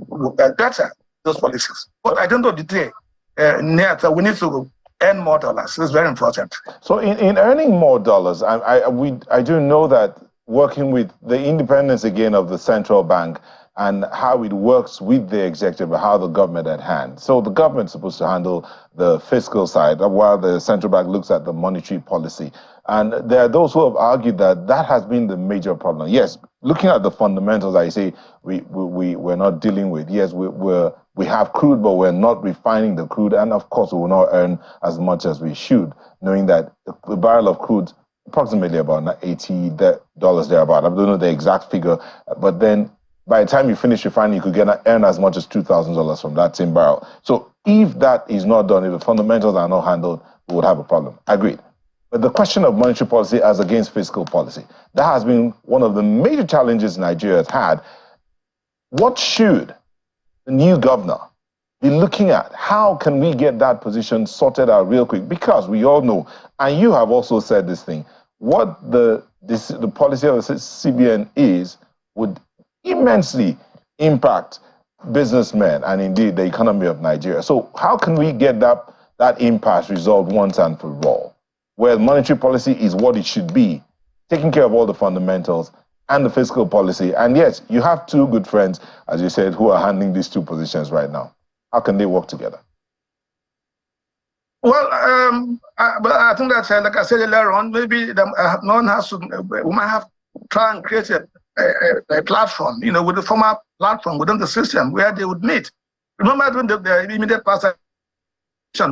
better those policies. But I don't know the day. We need to earn more dollars. It's very important. So in earning more dollars, I do know that working with the independence again of the central bank and how it works with the executive, how the government at hand. So the government's supposed to handle the fiscal side while the central bank looks at the monetary policy. And there are those who have argued that that has been the major problem. Yes, looking at the fundamentals, I say we're not dealing with. Yes, we have crude, but we're not refining the crude. And of course, we will not earn as much as we should, knowing that the barrel of crude, approximately about $80 thereabout. I don't know the exact figure, but then by the time you finish refining, you could earn as much as $2,000 from that same barrel. So if that is not done, if the fundamentals are not handled, we would have a problem. Agreed. But the question of monetary policy as against fiscal policy, that has been one of the major challenges Nigeria has had. What should the new governor be looking at? How can we get that position sorted out real quick? Because we all know, and you have also said this thing, what the policy of the CBN is would immensely impact businessmen and indeed the economy of Nigeria. So how can we get that impasse resolved once and for all, where monetary policy is what it should be, taking care of all the fundamentals and the fiscal policy? And yes, you have two good friends, as you said, who are handling these two positions right now. How can they work together? Well, but I think that, like I said earlier on, maybe one has to, we might have to try and create a platform, with a formal platform within the system where they would meet. Remember during the immediate past,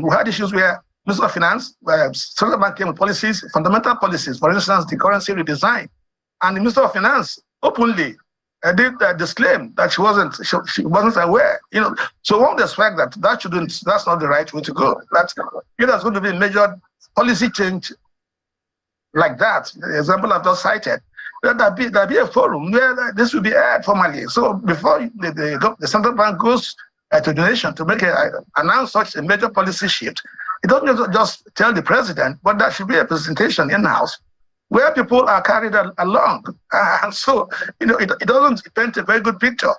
we had issues where Minister of Finance, Central Bank came with policies, fundamental policies, for instance, the currency redesign, and the Minister of Finance openly did disclaim that she wasn't aware. So one would expect that's not the right way to go. That's there's going to be a major policy change like that. The example I've just cited. There'll be a forum where this will be aired formally. So before the central bank goes to the nation to announce such a major policy shift, it doesn't just tell the president, but there should be a presentation in-house where people are carried along. And so, it doesn't paint a very good picture,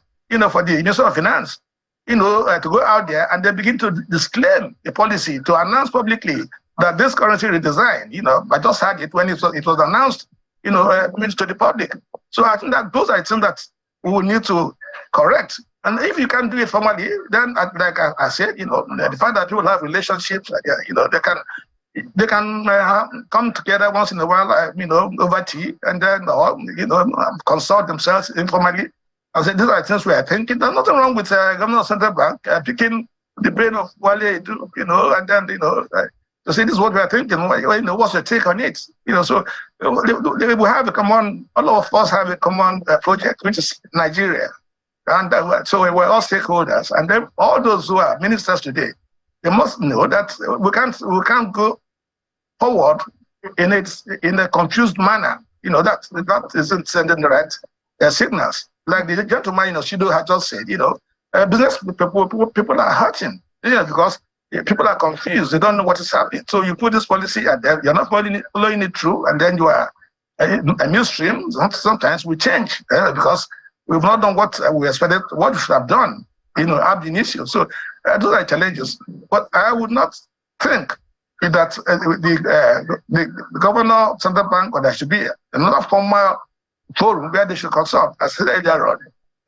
for the Minister of Finance, to go out there and they begin to disclaim a policy, to announce publicly that this currency redesign, I just had it when it was announced, to the public. So I think that those are things that we will need to correct. And if you can do it formally, then, like I said, the fact that people have relationships, they can come together once in a while, over tea, and then, consult themselves informally. I said, these are things we are thinking. There's nothing wrong with Governor of Central Bank picking the brain of Wale, and then, to say this is what we are thinking. What's your take on it? So we have a common, all of us have a common project, which is Nigeria. And so we were all stakeholders. And then all those who are ministers today, they must know that we can't go forward in a confused manner. That isn't sending the right signals. Like the gentleman, Shido had just said, business people are hurting, because people are confused. They don't know what is happening. So you put this policy and then you're not following it through, and then you are a midstream. Sometimes we change because we've not done what we expected, what we should have done, ab initio. So those are challenges. But I would not think that the governor, central bank, or there should be another formal forum where they should consult. As I said earlier on,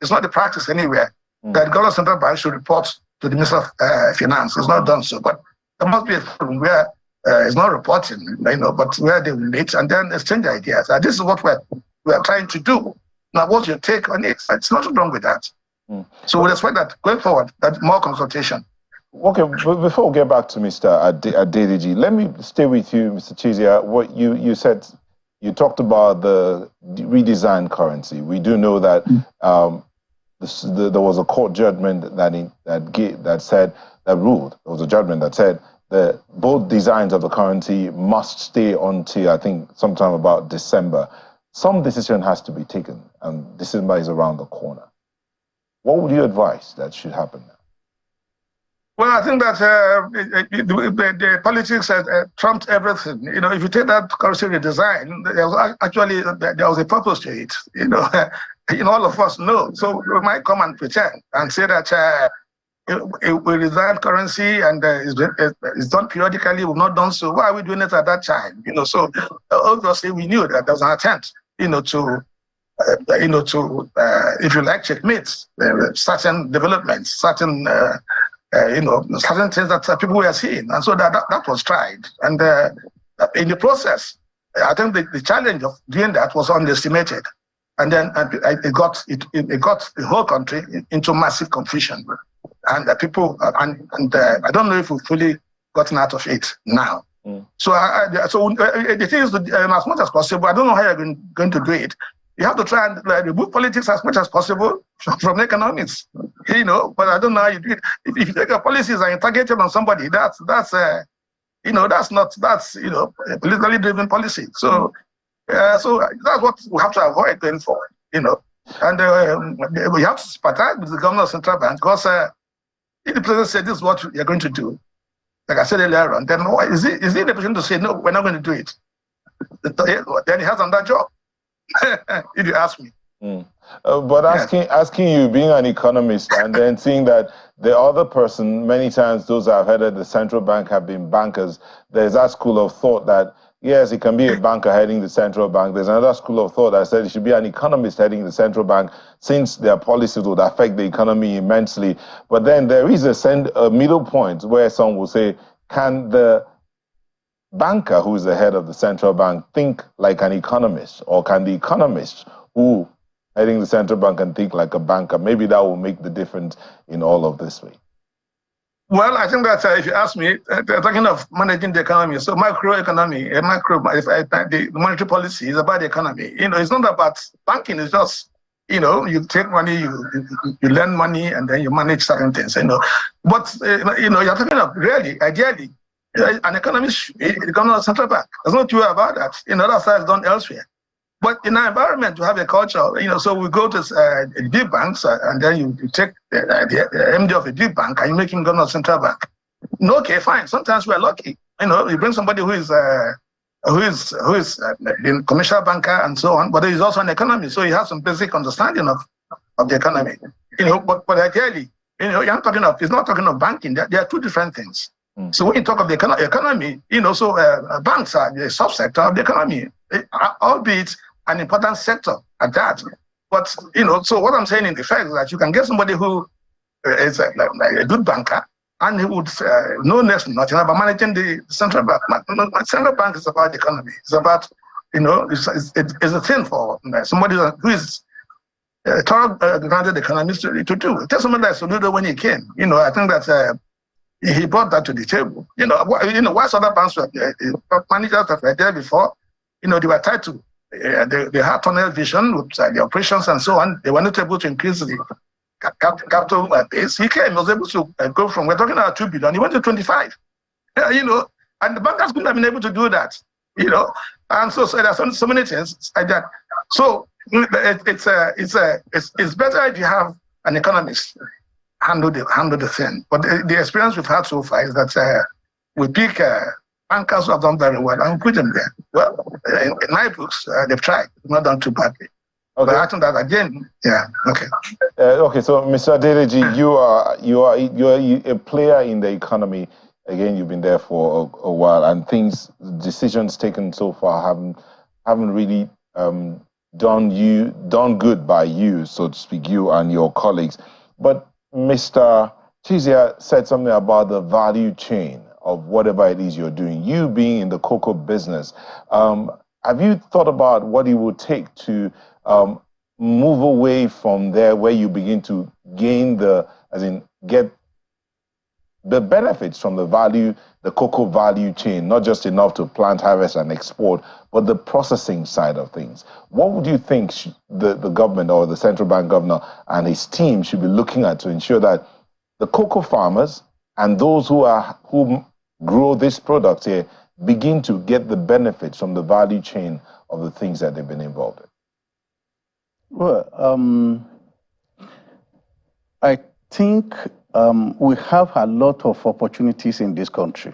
it's not the practice anywhere that the governor, central bank should report to the Minister of Finance. It's not done so. But there must be a forum where it's not reporting, but where they will meet and then exchange ideas. And this is what we're trying to do. Now, what's your take on it? It's nothing wrong with that. So we expect that going forward, that more consultation. Okay, but before we get back to Mr. Adedeji, let me stay with you, Mr. Chizia. What you said, you talked about the redesigned currency. We do know that there was a court judgment that ruled. There was a judgment that said that both designs of the currency must stay until, I think, sometime about December. Some decision has to be taken, and December is around the corner. What would you advise that should happen now? Well, I think that the politics trumped everything. If you take that currency redesign, there was a purpose to it. All of us know. So we might come and pretend and say that we redesign currency and it's done periodically. We've not done so. Why are we doing it at that time? So obviously we knew that there was an attempt, if you like, checkmate certain developments, certain certain things that people were seeing. And so that was tried. And in the process, I think the challenge of doing that was underestimated. And then it got the whole country into massive confusion. And people, and I don't know if we've fully gotten out of it now. So the thing is, as much as possible, I don't know how you're going to do it. You have to try and remove politics as much as possible from economics, But I don't know how you do it. If you take a policies and you target it on somebody, that's a politically driven policy. So that's what we have to avoid going forward, And we have to sympathize with the governor of central bank because if the president said this is what you're going to do, like I said earlier on, then is he in a position to say no, we're not going to do it? Then he has another job. If you ask me. But asking you, being an economist, and then seeing that the other person, many times those I've heard at the central bank have been bankers, there's that school of thought that, yes, it can be a banker heading the central bank. There's another school of thought that said it should be an economist heading the central bank since their policies would affect the economy immensely. But then there is a middle point where some will say, can the banker who is the head of the central bank think like an economist, or can the economist who heading the central bank and think like a banker? Maybe that will make the difference in all of this way. Well, I think that if you ask me, they're talking of managing the economy. So macroeconomy, the monetary policy is about the economy. It's not about banking. It's just, you take money, you lend money, and then you manage certain things. But you're talking of really, ideally, an economist should be the governor of the central bank. There's no two about that. Other sides done elsewhere. But in our environment, you have a culture, so we go to big banks and then you take the MD of a big bank and you make him governor of the central bank. Okay, fine. Sometimes we're lucky. You bring somebody who is a commercial banker and so on, but he's also an economist, so he has some basic understanding of the economy. But ideally, it's not talking of banking. There are two different things. So when you talk of the economy, banks are the subsector of the economy, albeit an important sector at that. But, so what I'm saying in effect is that you can get somebody who is like a good banker and he would know nothing about managing the central bank. Central bank is about the economy. It's about, it's a thing for somebody who is a thorough grounded economist to do. Tell somebody like Soludo when he came, I think that he brought that to the table. Whilst other banks were managers that were there before, they were tied to, they had tunnel vision with the operations and so on. They were not able to increase the capital base. He came, was able to go from, we're talking about 2 billion, he went to 25. And the bankers couldn't have been able to do that, And so there's so many things like that. So it's better if you have an economist handle the thing. But the experience we've had so far is that we pick bankers who have done very well and we put them there. Well, in my books, they've tried, not done too badly. Okay. But I think that again, yeah, okay. Okay, so Mr. Adedeji, you are a player in the economy. Again, you've been there for a while, and decisions taken so far haven't really done good by you, so to speak, you and your colleagues. But Mr. Chizia said something about the value chain of whatever it is you're doing. You being in the cocoa business, have you thought about what it would take to move away from there, where you begin to gain get the benefits from the cocoa value chain, not just enough to plant, harvest, and export, but the processing side of things? What would you think the government or the central bank governor and his team should be looking at to ensure that the cocoa farmers and those who grow this product here begin to get the benefits from the value chain of the things that they've been involved in? Well, I think we have a lot of opportunities in this country.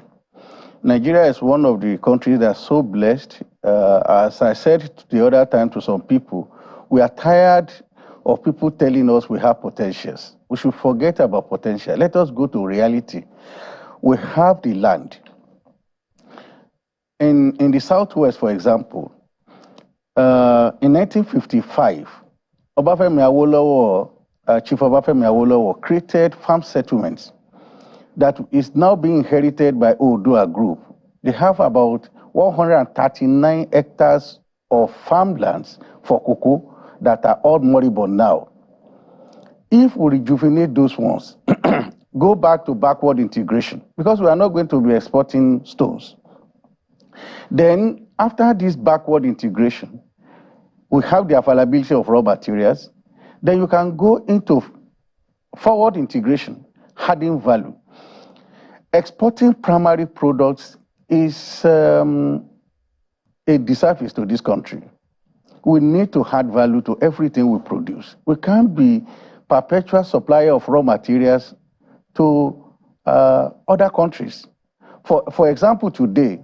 Nigeria is one of the countries that's so blessed. As I said the other time to some people, we are tired of people telling us we have potentials. We should forget about potential. Let us go to reality. We have the land. In the Southwest, for example, in 1955, Chief Obafemi Awolowo created farm settlements that is now being inherited by Oodua Group. They have about 139 hectares of farmlands for cocoa that are all moribund now. If we rejuvenate those ones, go back to backward integration, because we are not going to be exporting stones. Then, after this backward integration, we have the availability of raw materials. Then you can go into forward integration, adding value. Exporting primary products is a disservice to this country. We need to add value to everything we produce. We can't be perpetual supplier of raw materials to other countries. For example, today,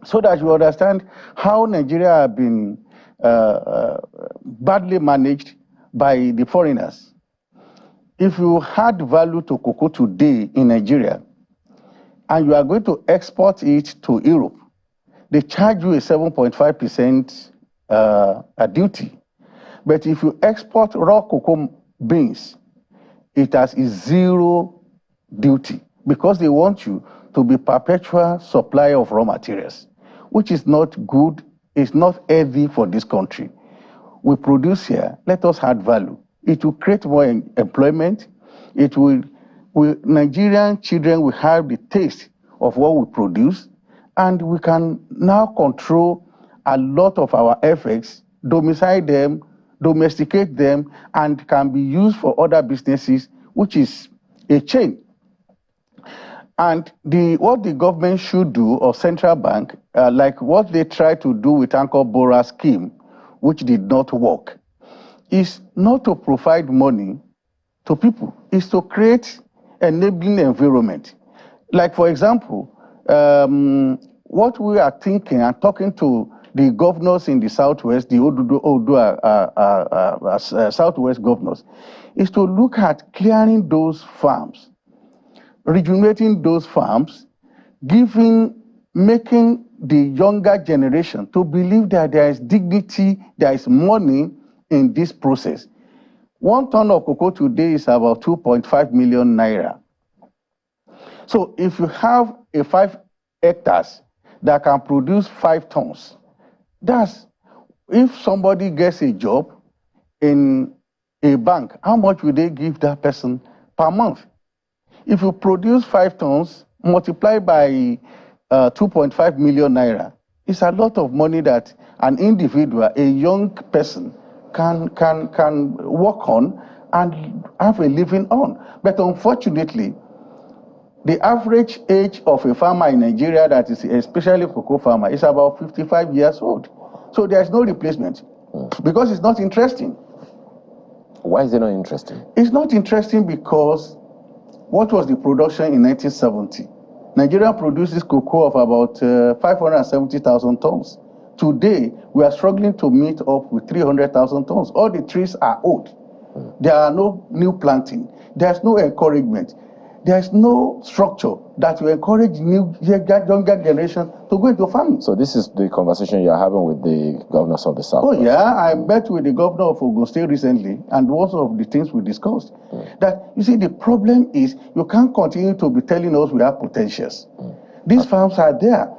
so that you understand how Nigeria has been badly managed by the foreigners. If you add value to cocoa today in Nigeria, and you are going to export it to Europe, they charge you a 7.5% duty. But if you export raw cocoa beans, it has a 0 duty, because they want you to be perpetual supplier of raw materials, which is not good, it's not healthy for this country. We produce here, let us add value. It will create more employment. Nigerian children will have the taste of what we produce, and we can now control a lot of our efforts, domesticate them, and can be used for other businesses, which is a chain. And what the government should do, or central bank, like what they tried to do with Anchor Borrower scheme, which did not work, is not to provide money to people, is to create enabling environment. Like, for example, what we are thinking and talking to the governors in the Southwest, the Southwest governors, is to look at clearing those farms, rejuvenating those farms, making the younger generation to believe that there is dignity, there is money in this process. 1 ton of cocoa today is about 2.5 million naira. So if you have a 5 hectares that can produce 5 tons, that's, if somebody gets a job in a bank, how much will they give that person per month? If you produce 5 tons, multiply by 2.5 million naira, it's a lot of money that an individual, a young person, can work on and have a living on. But unfortunately, the average age of a farmer in Nigeria, that is especially cocoa farmer, is about 55 years old. So there's no replacement because it's not interesting. Why is it not interesting? It's not interesting because what was the production in 1970? Nigeria produces cocoa of about 570,000 tons. Today, we are struggling to meet up with 300,000 tons. All the trees are old. There are no new planting. There's no encouragement. There's no structure that will encourage younger generation to go into farming. So this is the conversation you're having with the governors of the South. Oh yeah, I met with the governor of Ogun State recently, and one of the things we discussed, that you see the problem is you can't continue to be telling us we have potentials. These farms are there.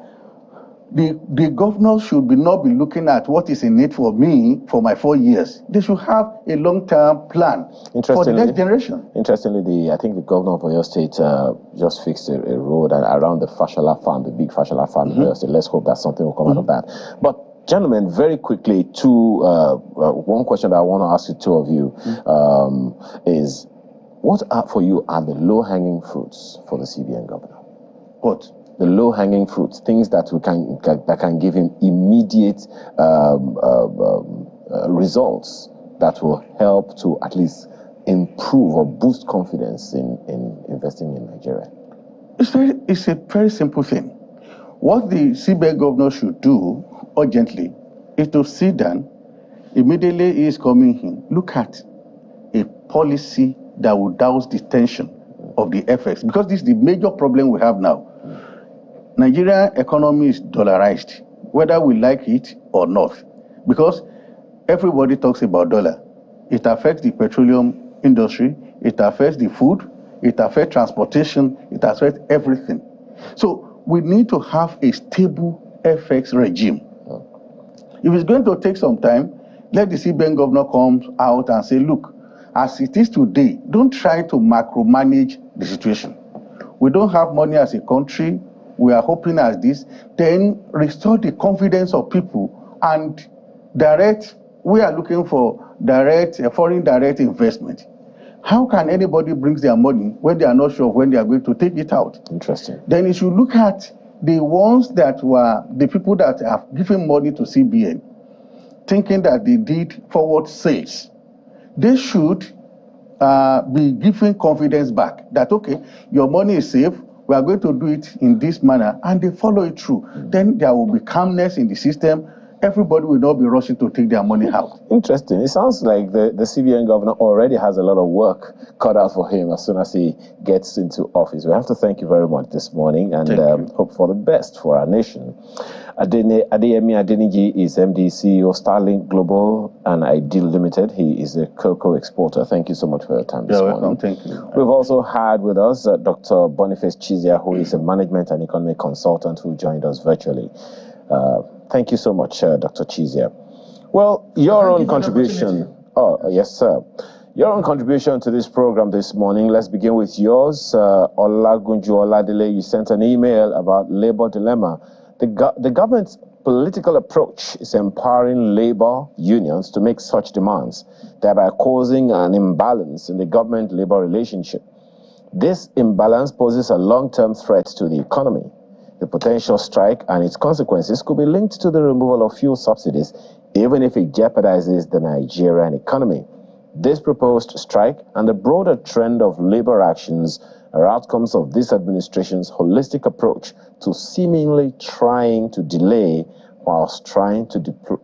The governor should not be looking at what is in it for me for my 4 years. They should have a long-term plan for the next generation. Interestingly, I think the governor of Oyo State just fixed a road around the Fashola farm, the big Fashola farm in Oyo State. Let's hope that something will come out of that. But gentlemen, very quickly, one question that I want to ask the two of you is, what for you are the low-hanging fruits for the CBN governor? What? The low-hanging fruits, things that can give him immediate results that will help to at least improve or boost confidence in investing in Nigeria. It's a very simple thing. What the CBN governor should do urgently is to sit down immediately he is coming in. Look at a policy that will douse the tension of the FX, because this is the major problem we have now. Nigerian economy is dollarized, whether we like it or not, because everybody talks about dollar. It affects the petroleum industry, it affects the food, it affects transportation, it affects everything. So we need to have a stable FX regime. If it's going to take some time, let the CBN governor come out and say, look, as it is today, don't try to macro-manage the situation. We don't have money as a country. We are hoping as this, then restore the confidence of people and we are looking for foreign direct investment. How can anybody bring their money when they are not sure when they are going to take it out? Interesting. Then you should look at the ones that were the people that have given money to CBN, thinking that they did forward sales. They should be given confidence back that, okay, your money is safe, we are going to do it in this manner, and they follow it through. Then there will be calmness in the system. Everybody will not be rushing to take their money out. Interesting. It sounds like the CBN governor already has a lot of work cut out for him as soon as he gets into office. We have to thank you very much this morning and hope for the best for our nation. Adeyemi Adeniji is MD, CEO, Starlink Global and Ideal Limited. He is a cocoa exporter. Thank you so much for your time this morning. Thank you. We've also had with us Dr. Boniface Chizia, who is a management and economic consultant who joined us virtually. Thank you so much, Dr. Chizia. Well, your own contribution. Oh, yes, sir. Your own contribution to this program this morning. Let's begin with yours. Olagunju Oladile, you sent an email about labor dilemma. The government's political approach is empowering labor unions to make such demands, thereby causing an imbalance in the government-labor relationship. This imbalance poses a long-term threat to the economy. The potential strike and its consequences could be linked to the removal of fuel subsidies, even if it jeopardizes the Nigerian economy. This proposed strike and the broader trend of labor actions are outcomes of this administration's holistic approach to seemingly trying to delay whilst trying to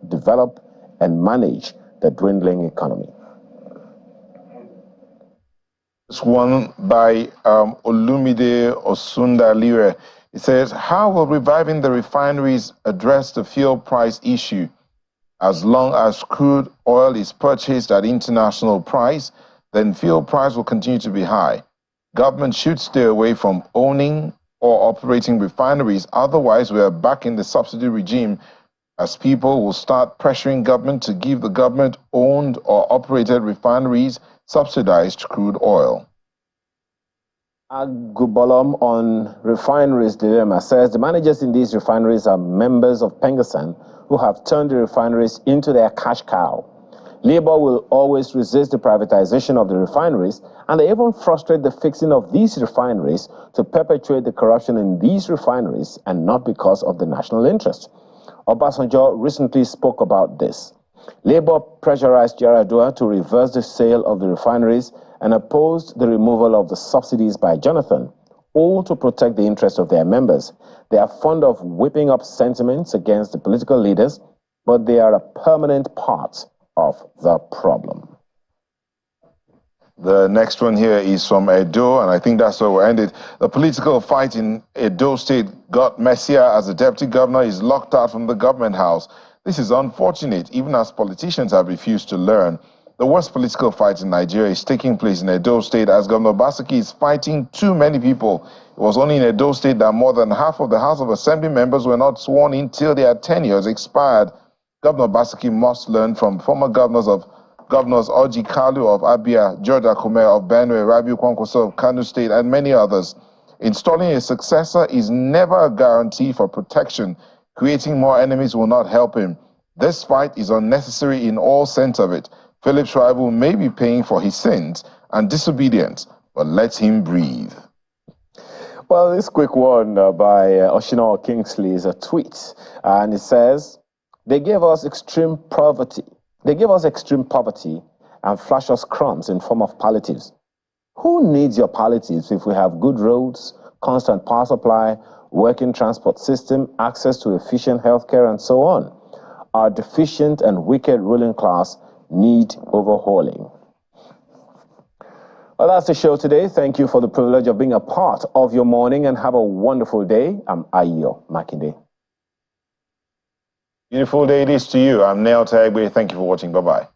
develop and manage the dwindling economy. It's one by Olumide Osundalire. It says, how will reviving the refineries address the fuel price issue? As long as crude oil is purchased at international price, then fuel price will continue to be high. Government should stay away from owning or operating refineries. Otherwise, we are back in the subsidy regime, as people will start pressuring government to give the government-owned or operated refineries subsidized crude oil. Agubolom on refineries dilemma says the managers in these refineries are members of Pengasan who have turned the refineries into their cash cow. Labour will always resist the privatization of the refineries, and they even frustrate the fixing of these refineries to perpetuate the corruption in these refineries and not because of the national interest. Obasanjo recently spoke about this. Labour pressurized Yar'Adua to reverse the sale of the refineries and opposed the removal of the subsidies by Jonathan, all to protect the interests of their members. They are fond of whipping up sentiments against the political leaders, but they are a permanent part of the problem. The next one here is from Edo, and I think that's where we'll end it. The political fight in Edo State got messier as the deputy governor is locked out from the government house. This is unfortunate, even as politicians have refused to learn. The worst political fight in Nigeria is taking place in Edo State as Governor Obaseki is fighting too many people. It was only in Edo State that more than half of the House of Assembly members were not sworn in till their tenures expired. Governor Obaseki must learn from former governors Orji Kalu of Abia, George Akume of Benue, Rabiu Kwankwaso of Kano State, and many others. Installing a successor is never a guarantee for protection. Creating more enemies will not help him. This fight is unnecessary in all sense of it. Philip Schreiber may be paying for his sins and disobedience, but let him breathe. Well, this quick one by Oshino Kingsley is a tweet, and it says, they gave us extreme poverty. They give us extreme poverty and flash us crumbs in form of palliatives. Who needs your palliatives if we have good roads, constant power supply, working transport system, access to efficient healthcare, and so on? Our deficient and wicked ruling class need overhauling. Well, that's the show today. Thank you for the privilege of being a part of your morning, and have a wonderful day. I'm Ayo Makinde. Beautiful day it is to you. I'm Neil Tagbe. Thank you for watching. Bye-bye.